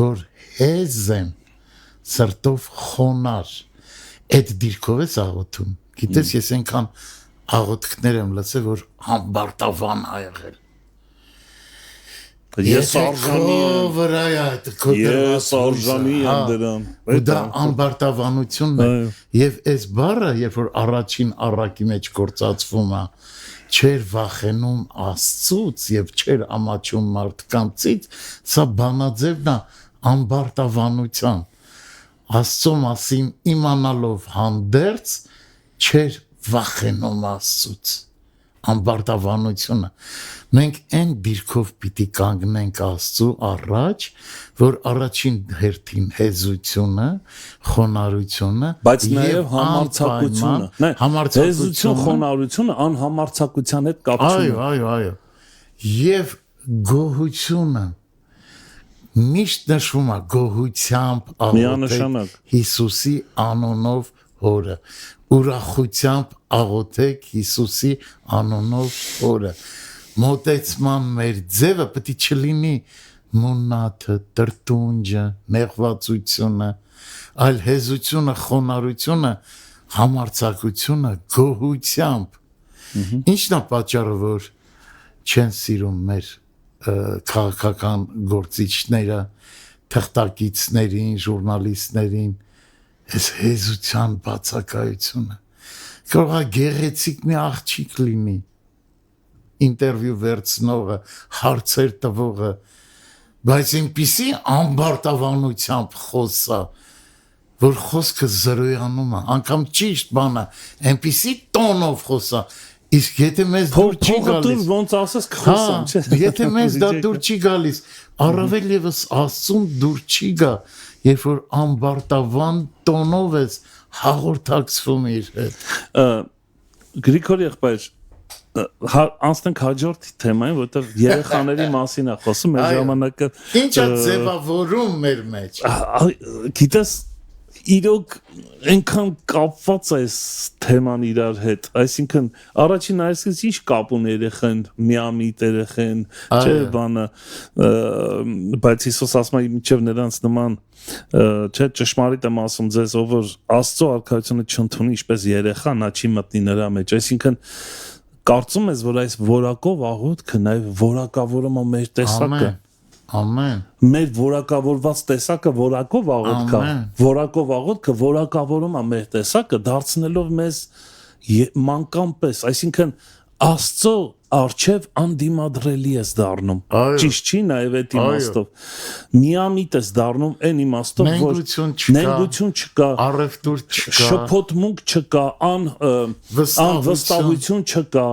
որ հեզ եմ, սրտով խոնար։ Այդ դիրքով ես աղոթում։ Գիտես, ես այնքան աղոթքներ եմ լսել, որ ամբարտավան ա եղել։ Ես արժանի եմ դրան։ Դա անբարտավանությունն է։ Եվ այս բառը, երբ որ առաջին առակի մեջ գործածվում է, չեր վախենում Աստծուց եւ չեր ամաչում մարդկանցից, սա բանաձևն է անբարտավանության։ Աստծո մասին իմանալով հանդերձ չեր վախենում Աստծուց։ Անբարտավանությունը։ Մենք այն դիրքով պիտի կանգնենք Աստծու առաջ, որ առաջին հերթին հեզությունը, խոնարհությունը, բայց նաև համարձակությունը, հեզություն, խոնարհությունը անհամարձակության հետ կապ չունի։ Այո։ Եվ գոհությունը միշտ նշվում է գոհությամբ աղոթեք Հիսուսի անունով Հորը, ուրախությամբ աղոթեք Հիսուսի անունով Հորը, մոտեցման մեր ձևը պետք է չլինի մուննաթը, տրտունջը, նեղվածությունը, այլ հեզությունը, խոնարհությունը, համարձակությունը, գոհությամբ։ Ինչն է պատճառը, որ չեն սիրում մեր քաղաքական գործիչները, թղթակիցներին, ժուրնալիստներին, այս հեզության բացակայությունը։ Կարող է գեղեցիկ մի աղջիկ լինի, ինտերվյու վերցնողը, հարցեր տվողը, բայց այնպիսի ամբարտավանությամբ խոսա, որ խոսքը զրոյանում է, անգամ ճիշտ բանը, այնպիսի տոնով խոսա, իսկ եթե մեզ դուր չի գալիս, ոնց ասես կխոսամ, չէ։ Եթե մեզ դա դուր չի գալիս, առավել եւս Աստծուն դուր չի գա, երբ որ ամբարտավան տոնով ես հաղորդակցվում իր հետ։ Գրիգորի եղբայր, անցնենք հաջորդ թեմային, որտեղ երեխաների մասին է խոսում, մեր ժամանակը Ինչ է ձևավորում մեր մեջ։ Գիտես, իրոք այնքան կապված է այս թեման իրար հետ, այսինքն առաջին այսպես ինչ կապ ունի երեխան, միամիտ երեխան, չէ, բանը, բայց Հիսուս ասում է մինչև նրանց նման, չէ, ճշմարիտ եմ ասում ձեզ, ով որ Աստծո արքայությունը չընդունի ինչպես երեխա, նա չի մտնի նրա մեջ, այսինքն կարծում ես, որ այս որակով աղոթքը նաև որակավորում է մեր տեսակը։ Ամեն։ Մեր որակավորված տեսակը որակով աղոթքը, որակով աղոթքը որակավորում է մեր տեսակը, դարձնելով մեզ մանկան պես, այսինքն Աստծո արչև անդիմադրելի ես դառնում։ Ճիշտ չի նաև այդ իմաստով։ Միամիտ ես դառնում այն իմաստով, որ նենգություն չկա, առևտուր չկա, շփոթմունք չկա, անվստահություն չկա։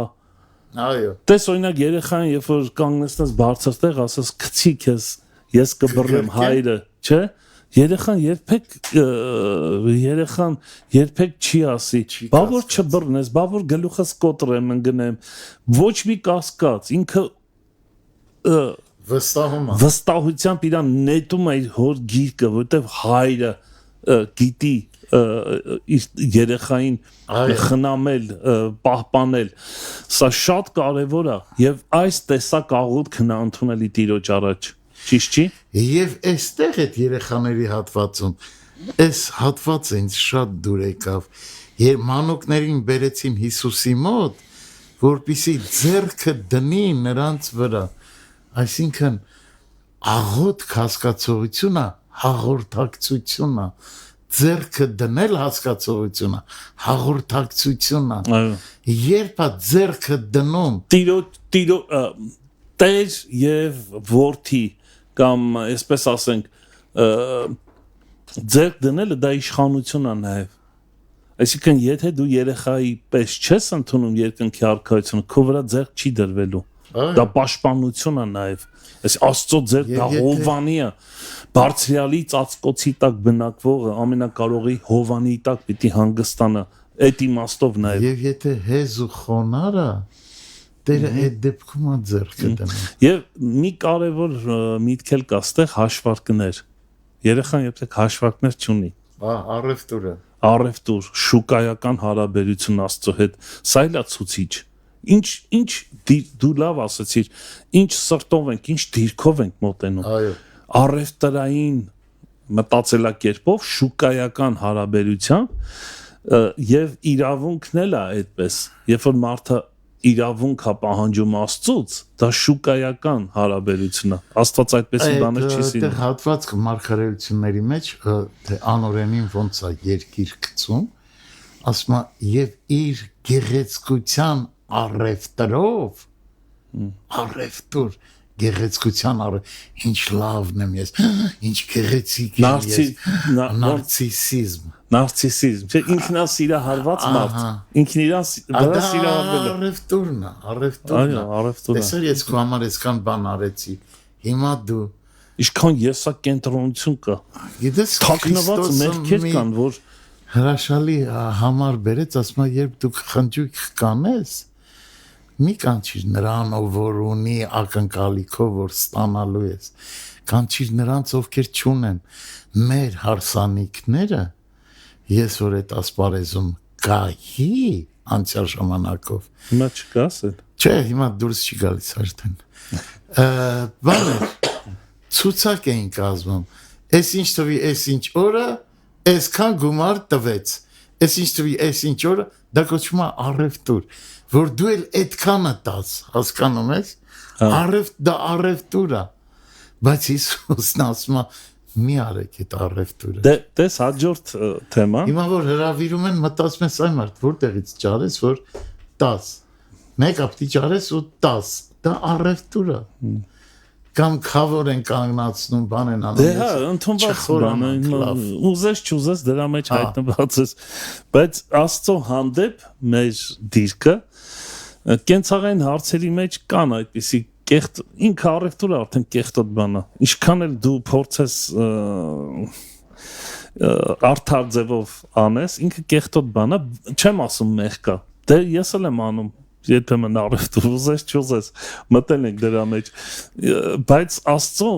Այո։ Տես օրինակ երեխան, երբ որ կանգնեցնես բարձր տեղ, ասես գցիկ ես կբռնեմ հայրը, չէ՞։ Երեխան երբեք չի ասի, բա որ չբռնես, բա որ գլուխս կոտրեմ ընկնեմ, ոչ մի կասկած, ինքը վստահությամբ իրան նետում է իր հոր գիրկը, որտեվ հայրը գիտի երեխային խնամել, պահպանել, սա շատ կարևոր է եւ այս տեսակ աղոթքն է ընդունելի Տիրոջ առաջ, ճիշտ չի։ Եվ այստեղ այդ երեխաների հատվածում, այս հատվածը ինձ շատ դուր եկավ, երբ մանուկներին բերեցին Հիսուսի մոտ, որպեսզի ձեռքը դնի նրանց վրա, այսինքն աղոթք հասկացողությունը, հաղորդակցությունը, ձեռքը դնել հասկացողությունը, հաղորդակցությունը, երբ է ձեռքը դնում տեր եւ որդի կամ այսպես ասենք ձեռք դնելը դա իշխանություն է նաեւ, այսինքն եթե դու երեխայի պես չես ընդունում երկնքի արքայությունը, քո վրա ձեռք չի դրվելու, դա պաշտպանություն է նաեւ, այս Աստծո ձեռք դա Հովանի է, բարձրյալի ծածկոցի տակ բնակվողը ամենակարողի Հովանի տակ պիտի հանգստանա, այդ իմաստով նաեւ։ Եվ եթե հեզ ու խոնար է, Տերը այդ դեպքում է ձեռքը դնում։ Եվ մի կարևոր միտք էլ կա ստեղ հաշվարկներ։ Երեխան երբեք հաշվարկներ չունի։ Առևտուր, շուկայական հարաբերություն Աստծո հետ, սա էլ է ցուցիչ։ Ինչ դու լավ ասացիր, ինչ սրտով ենք, ինչ դիրքով ենք մոտենում։ Այո։ Առևտրային մտածելակերպով շուկայական հարաբերությամբ եւ իրավունքն էլ է այդպես, երբ որ մարդը իրավունք է պահանջում Աստծուց, դա շուկայական հարաբերություն է։ Աստված այդպեսի բաներ չի սիրում։ Այդտեղ հատված մարգարեությունների մեջ թե անօրենին ոնց է երկիր գցում, ասում է եւ իր գեղեցկության առևտրով առևտուր գեղեցկության ինչ լավն եմ ես, ինչ գեղեցիկ եմ ես, նարցիսիզմ, չէ, ինքնասիրահարված մարդ, ինքն իրան վրա սիրահարվել է, առևտուրն է, տեսար ես քո համար այսքան բան արեցի, հիմա դու ինչքան եսակենտրոնություն կա, թաքնված մեղքեր կան, որ հրաշալի համար բերեց, ասում է երբ դու խնջույք կանես, մի կանչիր նրան, որ ունի ակնկալիքով, որ ստանալու ես, կանչիր նրանց, ովքեր չունեն, մեր հարսանիքները, ես որ այդ ասպարեզում գայի անցյալ ժամանակով, հիմա չկա ասել, Չէ, հիմա դուրս չի գալիս արդեն։ Բանը ցուցակ էին կազմում։ Էս ինչ տվի, էս ինչ օրը, այսքան գումար տվեց։ Էս ինչ տվի, էս ինչ օրը, դա կոչվում է առևտուր, որ դու էլ այդքանը տաս, հասկանում ես։ Դա առևտուր է։ Բայց Հիսուսն ասում է մի արեք այդ առևտուրը։ Դες հաջորդ թեմա։ Հիմա որ հրավիրում են, մտածում ես այն մարդ, որտեղից ճարես, որ 10 մեկ ապտի ճարես ու 10 դա առևտուր է։ Կամ խավոր են կանգնացնում, բան են անում։ Դե հա, ընդունված բան, ուզես չուզես դրա մեջ հայտնված ես, բայց Աստծո հանդեպ մեր դիրքը կենցաղային հարցերի մեջ կան այդպիսի կեղտ, ինքը առևտուրը արդեն կեղտոտ բան է։ Ինչքան էլ դու փորձես արդար ձևով անես, ինքը կեղտոտ բան է, չեմ ասում մեղք է։ Դե ես էլ եմ անում երբեմն առևտուր ուզես չուզես մտել ենք դրա մեջ, բայց Աստծո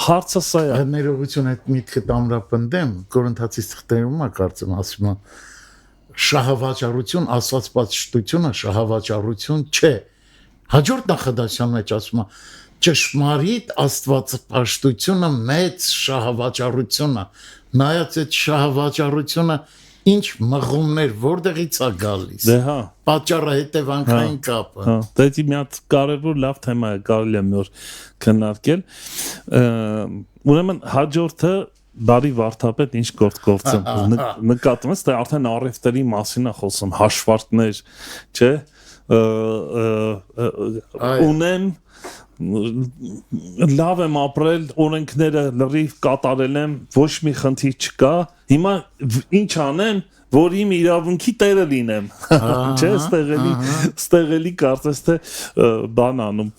հարցը սա է։ Ներողություն այդ միտքը տամրապնդեմ, Կորինթացիս թղթերում է կարծեմ ասում է շահավաճառություն, աստվածպաշտությունը շահավաճառություն չէ։ Հաջորդ նախադասության մեջ ասում է ճշմարիտ աստվածպաշտությունը մեծ շահավաճառություն է։ Նայած այդ շահավաճառությունը ինչ մղումներ որտեղից է գալիս։ Դե հա, պատճառը հետևանքային կապը։ Հա, դա մի հատ կարևոր լավ թեմա է, կարելի է նոր քննարկել։ Ուրեմն հաջորդը բարի վարդապետ ինչ գործում նկատում ես, թե արդեն առևտրի մասին է խոսում, հաշվարկներ, չէ՞։ Ունեմ լավ եմ ապրել, օրենքները լրիվ կատարել եմ, ոչ մի խնդիր չկա։ Հիմա ինչ անեմ, որ իմ իրավունքի տերը լինեմ։ Չէ՞, ստեղելի կարծես թե բան անում,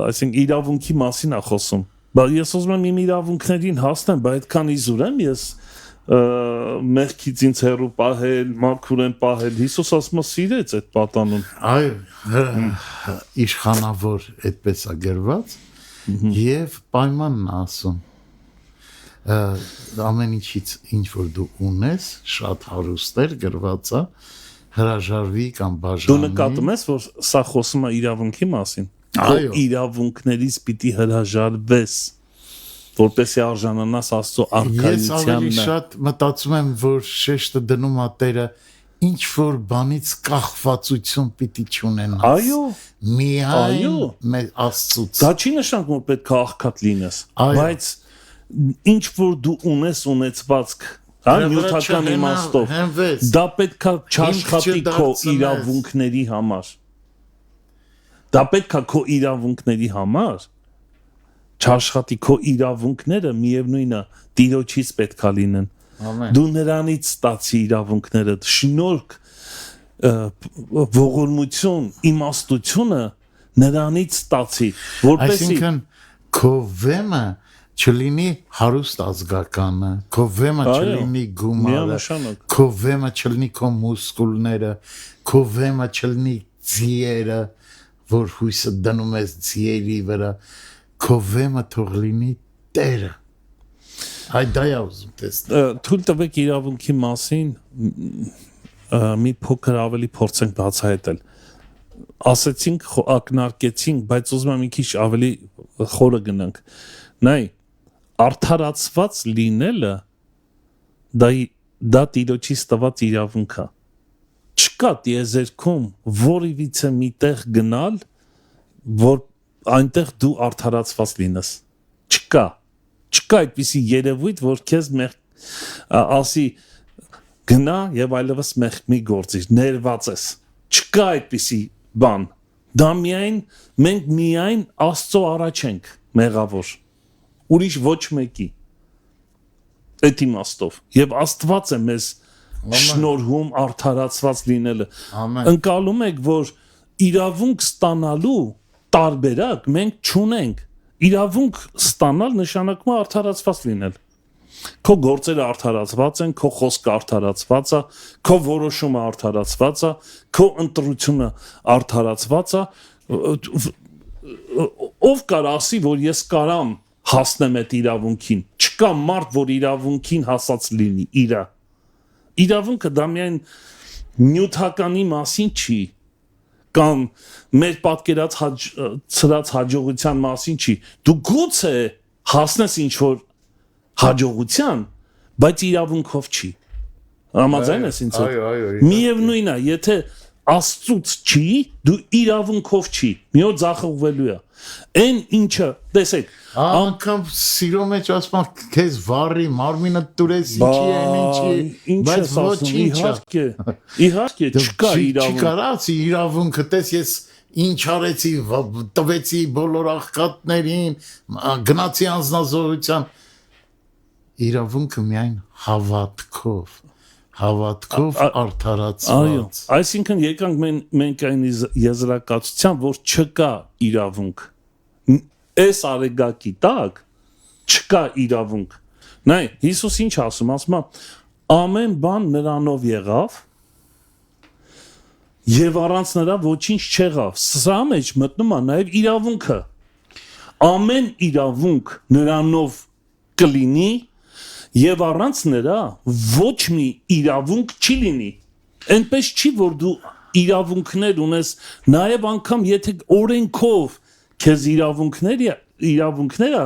այսինքն իրավունքի մասին է խոսում։ Բայց ես ուզում եմ իմ իրավունքներին հասնեմ, բայց այդքան իզուր եմ ես մեղքից ինձ հեռու պահել, մաքուր եմ պահել։ Հիսուս ասում է սիրեց այդ պատանուն։ Այո, իշխանավոր այդպես է գրված եւ պայմանն ասում ամեն ինչից ինչ որ դու ունես, շատ հարուստեր գրված է, հրաժարվի կամ բաժանի։ Դու նկատում ես, որ սա խոսում է իրավունքի մասին։ Այո, իրավունքներից պիտի հրաժարվես, որպեսզի արժանանաս Աստծո ես ավելի արքայությանն։ շատ մտածում եմ, որ շեշտը դնում է Տերը ինչ որ բանից կախվածություն պիտի չունենաս։ Այո, միայն մեր Աստծուց։ դա չի նշանակում որ պետք է աղքատ լինես, բայց ինչ որ դու ունես ունեցվածք, հա, նյութական իմաստով, դա պետք է չաշխատի քո իրավունքների համար։ Դա պետք է քո իրավունքների համար չաշխատի քո իրավունքները, միևնույնն է, Տիրոջից պետք է լինեն։ Ամեն։ Դու նրանից ստացի իրավունքները, շնորհք, ողորմություն, իմաստությունը նրանից ստացի, որպեսզի Այսինքն քո վեմը չլինի հարուստ ազգականը, քո վեմը չլինի գումարը, միանշանակ։ քո վեմը չլինի քո մուսկուլները, քո վեմը չլինի ձիերը, որ հույսը դնում ես ձիերի վրա, քո վեմը թող լինի Տերը։ Այ դա է ուզում տեսնել։ Թույլ տվեք իրավունքի մասին մի փոքր ավելի փորձենք բացահայտել։ Ասեցինք, ակնարկեցինք, բայց ուզում եմ մի քիչ ավելի խորը գնանք։ Նայ, արդարացված լինելը դա Տիրոջից տված իրավունք է։ Չկա տիեզերքում որևիցե միտեղ գնալ, որ այնտեղ դու արդարացված լինես։ Չկա այդպիսի երևույթ, որ քեզ ասի գնա եւ այլևս մեղք մի գործիր, ներված ես։ Չկա այդպիսի բան։ Դա մենք միայն Աստծո առաջ ենք մեղավոր։ Ուրիշ ոչ մեկի։ Այդ իմաստով։ Եւ Աստված է մեզ շնորհում արդարացված լինելը։ Ընկալում եք, որ իրավունք ստանալու տարբերակ մենք չունենք։ Իրավունք ստանալ նշանակում է արդարացված լինել։ Քո գործերը արդարացված են, քո խոսքը արդարացված է, քո որոշումը արդարացված է, քո ընտրությունը արդարացված է։ Ով կար ասի, որ ես կարամ հասնեմ այդ իրավունքին։ Չկա մարդ, որ իրավունքին հասած լինի իրա։ Իրավունքը դա միայն նյութականի մասին չի։ կամ մեր պատկերած ծրած հաջողության մասին չի։ Դու գուցե հասնես ինչ որ հաջողության, բայց իրավունքով չի։ Համաձայն ես ինձ հետ։ Միևնույնն է, եթե Աստծուց չի, դու իրավունքով չի։ Մի օր ձախողվելու է։ Այն ինչը, տեսեք, անգամ սիրո մեջ ասում եմ, քեզ վառի, մարմինը տուրես, ինչի են, ինչի, բայց ոչինչ։ Իհարկե, չկա իրավունք։ Չկարած իրավունքը, տես ես ինչ արեցի, տվեցի բոլոր աղքատներին, գնացի անձնազոհության։ Իրավունքը միայն հավատքով արդարացված։ Այո, այսինքն եկանք մենք այն եզրակացության, որ չկա իրավունք։ Այս արեգակի տակ չկա իրավունք։ Նայ, Հիսուս ինչ ասում, ասում է, ամեն բան նրանով եղավ, եւ առանց նրա ոչինչ չեղավ։ Սրա մեջ մտնում է նաեւ իրավունքը։ Ամեն իրավունք նրանով կլինի, եւ առանց նրա ոչ մի իրավունք չի լինի։ Այնպես չի, որ դու իրավունքներ ունես, նաեւ անգամ եթե օրենքով քեզ իրավունքները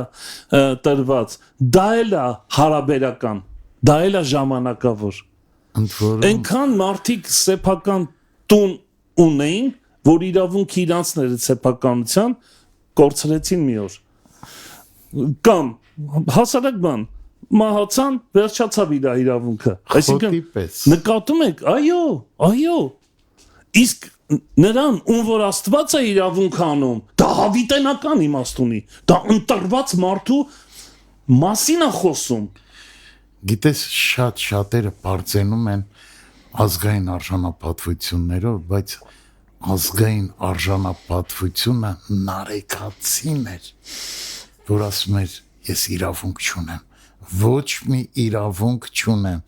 տրված, դա էլ է հարաբերական, դա էլ է ժամանակավոր։ Այնքան մարդիկ սեփական տուն ունեին, որ իրավունքի իրանցները սեփականության կորցրեցին մի օր։ Կամ հասարակ բան մահացան, վերջացավ իր իրավունքը։ Այսինքն նկատում եք, այո։ Իսկ նրան, ում որ Աստված է իրավունք անում, դա հավիտենական իմաստ ունի։ Դա ընտրված մարդու մասին է խոսում։ Գիտես, շատերը բարձենում են ազգային արժանապատվություններով, բայց ազգային արժանապատվությունը նարեկացին էր, որ ասում էր, ես իրավունք չունեմ, ոչ մի իրավունք չունեմ,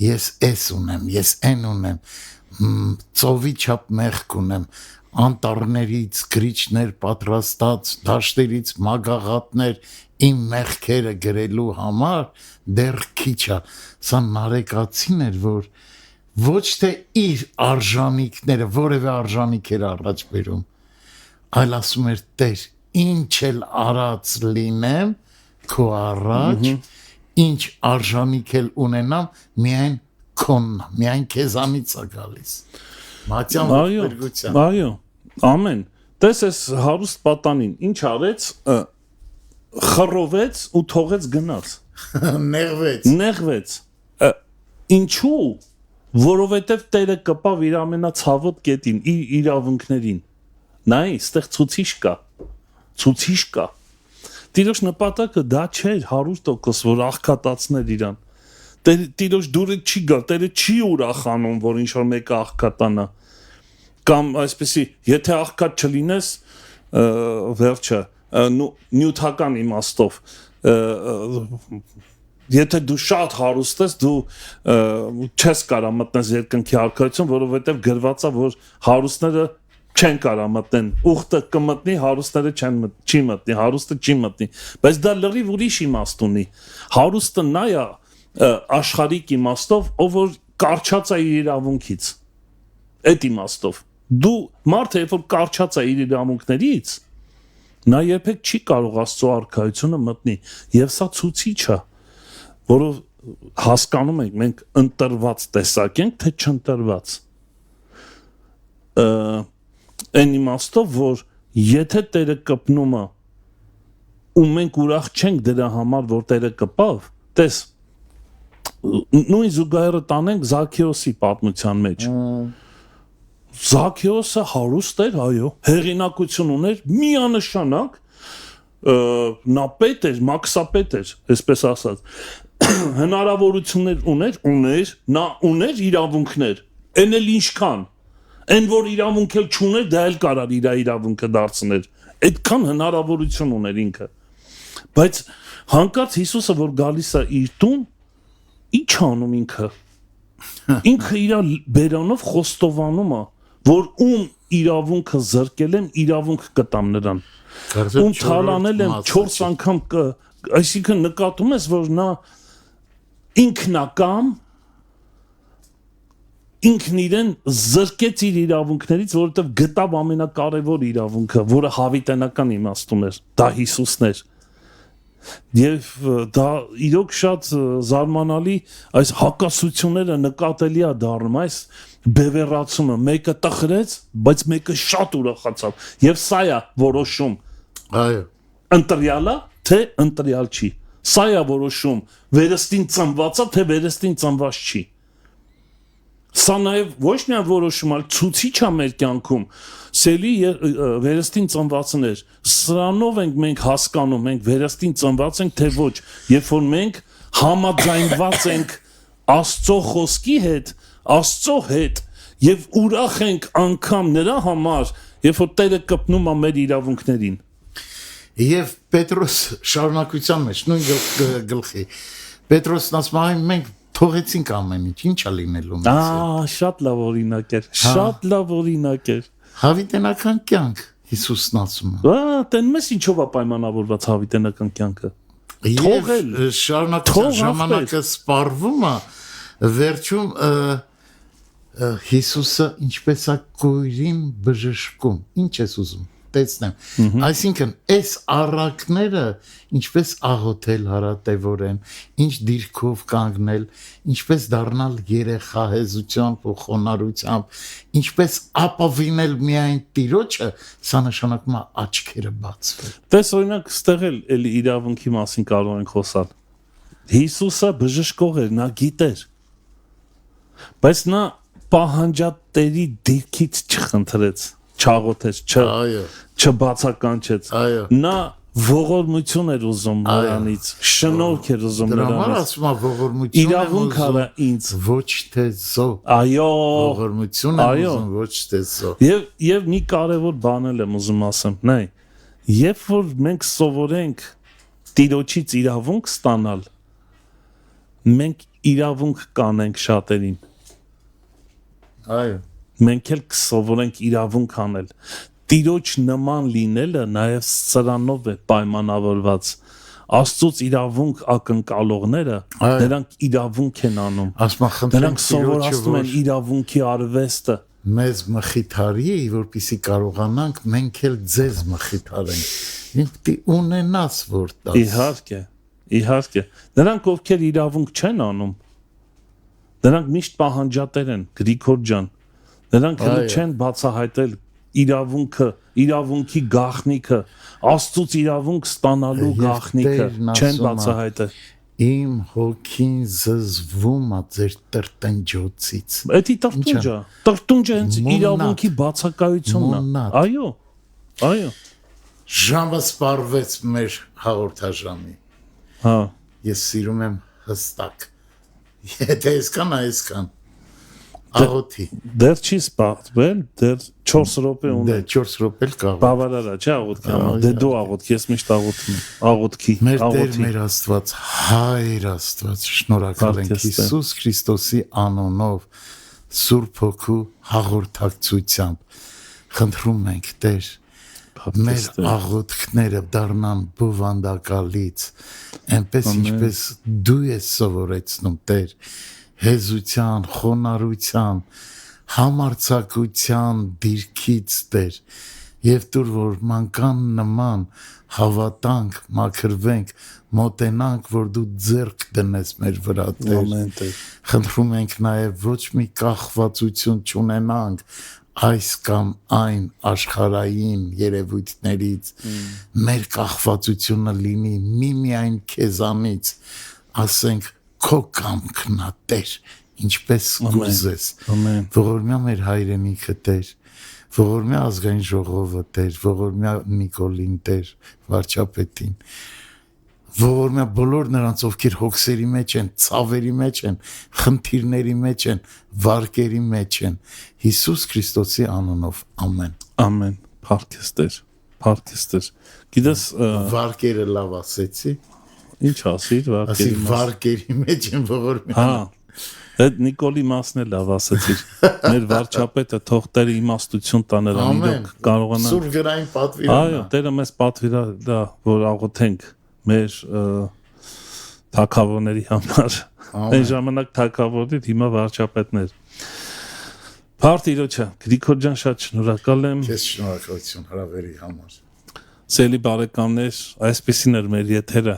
ես էս ունեմ, ես են ունեմ, ծովի չափ մեղք ունեմ, անտառներից գրիչներ պատրաստած, դաշտերից մագաղատներ իմ մեղքերը գրելու համար դեռ քիչ է։ Սա նարեկացին էր, որ ոչ թե իր արժանիքները, որևէ արժանիք էր առաջ բերում, այլ ասում էր Տեր, ինչ էլ արած լինեմ քո առաջ, ինչ արժանիք էլ ունենամ, միայն քոնն, միայն քեզանից է գալիս։ Մատյան ողբերգության։ Այո, ամեն։ Տես այս հարուստ պատանին ինչ արեց, խռովեց ու թողեց գնաց։ Նեղվեց։ Ինչու՞։ Որովհետև Տերը կպավ իր ամենացավոտ կետին, իր իրավունքներին։ Նայ, այստեղ ցուցիչ կա։ Տիրոջ նպատակը դա չէր 100%, որ աղքատացներ իրան։ Տիրոջ դուրը չի գա, Տերը չի ուրախանում, որ ինչ-որ մեկը աղքատանա։ Կամ այսպեսի, եթե աղքատ չլինես, վերջը, նյութական իմաստով, եթե դու շատ հարուստ ես, դու չես կարող մտնես երկնքի արքայություն, որովհետև գրված է, որ հարուստները չեն կարող մտնեն, ուխտը կմտնի, հարուստները չի մտնի, հարուստը չի մտնի, բայց դա լրիվ ուրիշ իմաստ ունի։ Հարուստը նա է աշխարհիկ իմաստով, ով որ կարճած է իր իրավունքից։ Այդ իմաստով։ Դու մարդը, երբ որ կարճած է իր իրավունքներից, նա երբեք չի կարող Աստծո արքայությունը մտնի, եւ սա ցուցիչ է, որով հասկանում ենք մենք ընտրված տեսակ ենք, թե չընտրված։ Այն իմաստով, որ եթե Տերը կպնում է ու մենք ուրախ չենք դրա համար, որ Տերը կպավ, տես նույն զուգահեռը տանենք Զաքեոսի պատմության մեջ։ Զաքեոսը հարուստ էր, այո, հեղինակություն ուներ, միանշանակ նա պետ էր, մաքսապետ էր, այսպես ասած, հնարավորություններ ուներ, նա ուներ իրավունքներ, այն էլ ինչքան, այն որ իրավունք էլ չուներ, դա էլ կարար իր իրավունքը դարձներ, այդքան հնարավորություն ուներ ինքը, բայց հանկարծ Հիսուսը, որ գալիս է իր տուն, ինչ անում ինքը իր բերանով խոստովանում է, որ ում իրավունքը զրկել եմ, իրավունք կտամ նրան, ում թալանել եմ 4 անգամ, այսինքն նկատում ես, որ նա ինքնակամ ինքն իրեն զրկեց իր իրավունքներից, որովհետև գտավ ամենակարևոր իրավունքը, որը հավիտենական իմաստում էր, դա Հիսուսն էր։ Եվ դա իրոք շատ զարմանալի այս հակասությունները նկատելի է դառնում, այս բևեռացումը, մեկը տխրեց, բայց մեկը շատ ուրախացավ, եւ սա է որոշում։ Այո։ Ընտրյալա, թե ընտրյալ չի։ Սա է որոշում, վերստին ծնվածա, թե վերստին ծնված չի։ Սա նաև ոչ միայն որոշում, այլ ցուցիչ է մեր կյանքում։ Սելի վերստին ծնվածներ, սրանով ենք մենք հասկանում, մենք վերստին ծնված ենք, թե ոչ, երբ որ մենք համաձայնված ենք Աստծո խոսքի հետ, Աստծո հետ, եւ ուրախ ենք անգամ նրա համար, երբ որ Տերը կպնում է մեր իրավունքներին։ Եվ Պետրոս շարունակության մեջ նույն գլխի Պետրոսն ասում է մենք թողեցինք ամեն ինչ է լինելու մեզ։ Շատ լավ օրինակ էր, շատ լավ օրինակ էր։ Հավիտենական կյանք Հիսուսն ասում է։ Տենում ես ինչով է պայմանավորված հավիտենական կյանքը։ Թողել շարունակության ժամանակը սպառվում է վերջում Հիսուսը ինչպես է կույրին բժշկում։ Ինչ ես ուզում տեսնեմ։ Այսինքն այս առակները ինչպես աղոթել հարատևորեն, ինչ դիրքով կանգնել, ինչպես դառնալ երեխա հեզությամբ ու խոնարհությամբ, ինչպես ապավինել միայն Տիրոջը, սա նշանակում է աչքերը բացվել։ Տես օրինակ ստեղ էլ իրավունքի մասին կարող ենք խոսալ։ Հիսուսը բժշկող էր, նա գիտեր։ Բայց նա պահանջատերի դիրքից չխնդրեց, չաղոթեց, չբացականչեց։ Նա ողորմություն էր ուզում նրանից, շնորհք էր ուզում նրանից։ Դրա համար ասում է ողորմություն իրավունք արա ինձ, ոչ թե զո։ Այո, ողորմություն է ուզում, ոչ թե զո։ Եվ մի կարևոր բան եմ ուզում ասեմ, նայ, երբ որ մենք սովորենք Տիրոջից իրավունք ստանալ, մենք իրավունք կանենք շատերին։ Այո։ Մենք էլ կսովորենք իրավունք անել։ Տիրոջ նման լինելը նաև սրանով է պայմանավորված։ Աստծոց իրավունք ակնկալողները նրանք իրավունք են անում։ Նրանք սովորացնում են իրավունքի արվեստը։ Մեզ մխիթարի, որպեսզի կարողանանք մենք էլ ձեզ մխիթարենք։ Ինքնի ունենաս որ տաս։ Իհարկե։ Նրանք ովքեր իրավունք չեն անում, նրանք միշտ պահանջատեր են, Գրիգոր ջան։ Նրանք հենց չեն բացահայտել իրավունքը, իրավունքի գաղտնիքը, Աստծուց իրավունք ստանալու գաղտնիքը չեն բացահայտել։ Իմ հոգին զզվում է ձեր տրտնջոցից։ Էդի տրտնջա, տրտնջը հենց իրավունքի բացակայությունն է։ Այո։ Ժամը սպառվեց մեր հաղորդաժամի։ Հա։ Ես սիրում եմ հստակ։ Եթե այսքան աղոթի։ Դեռ չի սպառվել, դեռ 4 րոպե ունի։ 4 րոպե էլ կա։ Բավարար է, չէ՞ աղոթքի համար։ Դե դու աղոթք, ես միշտ աղոթում եմ։ Աղոթքի, մեր Տեր, մեր Աստված, Հայր Աստված, շնորհակալ ենք Հիսուս Քրիստոսի անունով, Սուրբ Հոգու հաղորդակցությամբ։ Խնդրում ենք, Տեր, մեր աղոթքները դառնան բովանդակալից, այնպես ինչպես դու ես սովորեցնում, Տեր, հեզության, խոնարհության, համարձակության դիրքից Տեր, եւ դուր որ մանկան նման հավատանք, մաքրվենք, մոտենանք, որ դու ձեռք դնես մեր վրա, Տեր։ Խնդրում ենք նաեւ ոչ մի կախվածություն չունենանք այս կամ այն աշխարհային երևույթներից, մեր կախվածությունը լինի միմիայն քեզանից, ասենք քո կամքն է, Տեր, ինչպես կուզես։ Ողորմյա մեր հայրենիքը, Տեր, ողորմյա ազգային ժողովը, Տեր, ողորմյա Նիկոլին, Տեր, վարչապետին, ողորմյա բոլոր նրանց, ովքեր հոգսերի մեջ են, ցավերի մեջ են, խնդիրների մեջ են, վարկերի մեջ են, Հիսուս Քրիստոսի անունով, ամեն։ Ամեն։ Փառքես Տեր, փառքես Տեր։ Գիտես, վարկերը լավ ասեցի։ Ինչ ասիր, վարկերի մեջ են ողորմյա։ Հա։ Այդ Նիկոլի մասն էլ լավ ասեցիր։ Մեր վարչապետը թող Տերը իմաստություն տա նրան, իրոք կարողանա։ Սուրբ գրային պատվիրանա։ Այո, Տերը մեզ պատվիրանա, որ աղոթենք մեր թագավորների համար։ Այն ժամանակ թագավորներ, հիմա վարչապետներ։ Փարթիրոջա Գրիգոր ջան շատ շնորհակալ եմ Քեզ շնորհակալություն հրավերի համար։ Սելի բարեկամներ այսպեսին էր մեր եթերը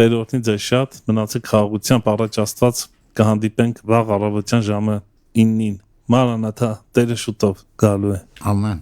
Տեր օրհնի ձեզ շատ մնացեք խաղաղությամբ առաջ Աստված կհանդիպենք վաղ առավոտյան ժամը 9-ին Maranatha Տերը շուտով գալու է Ամեն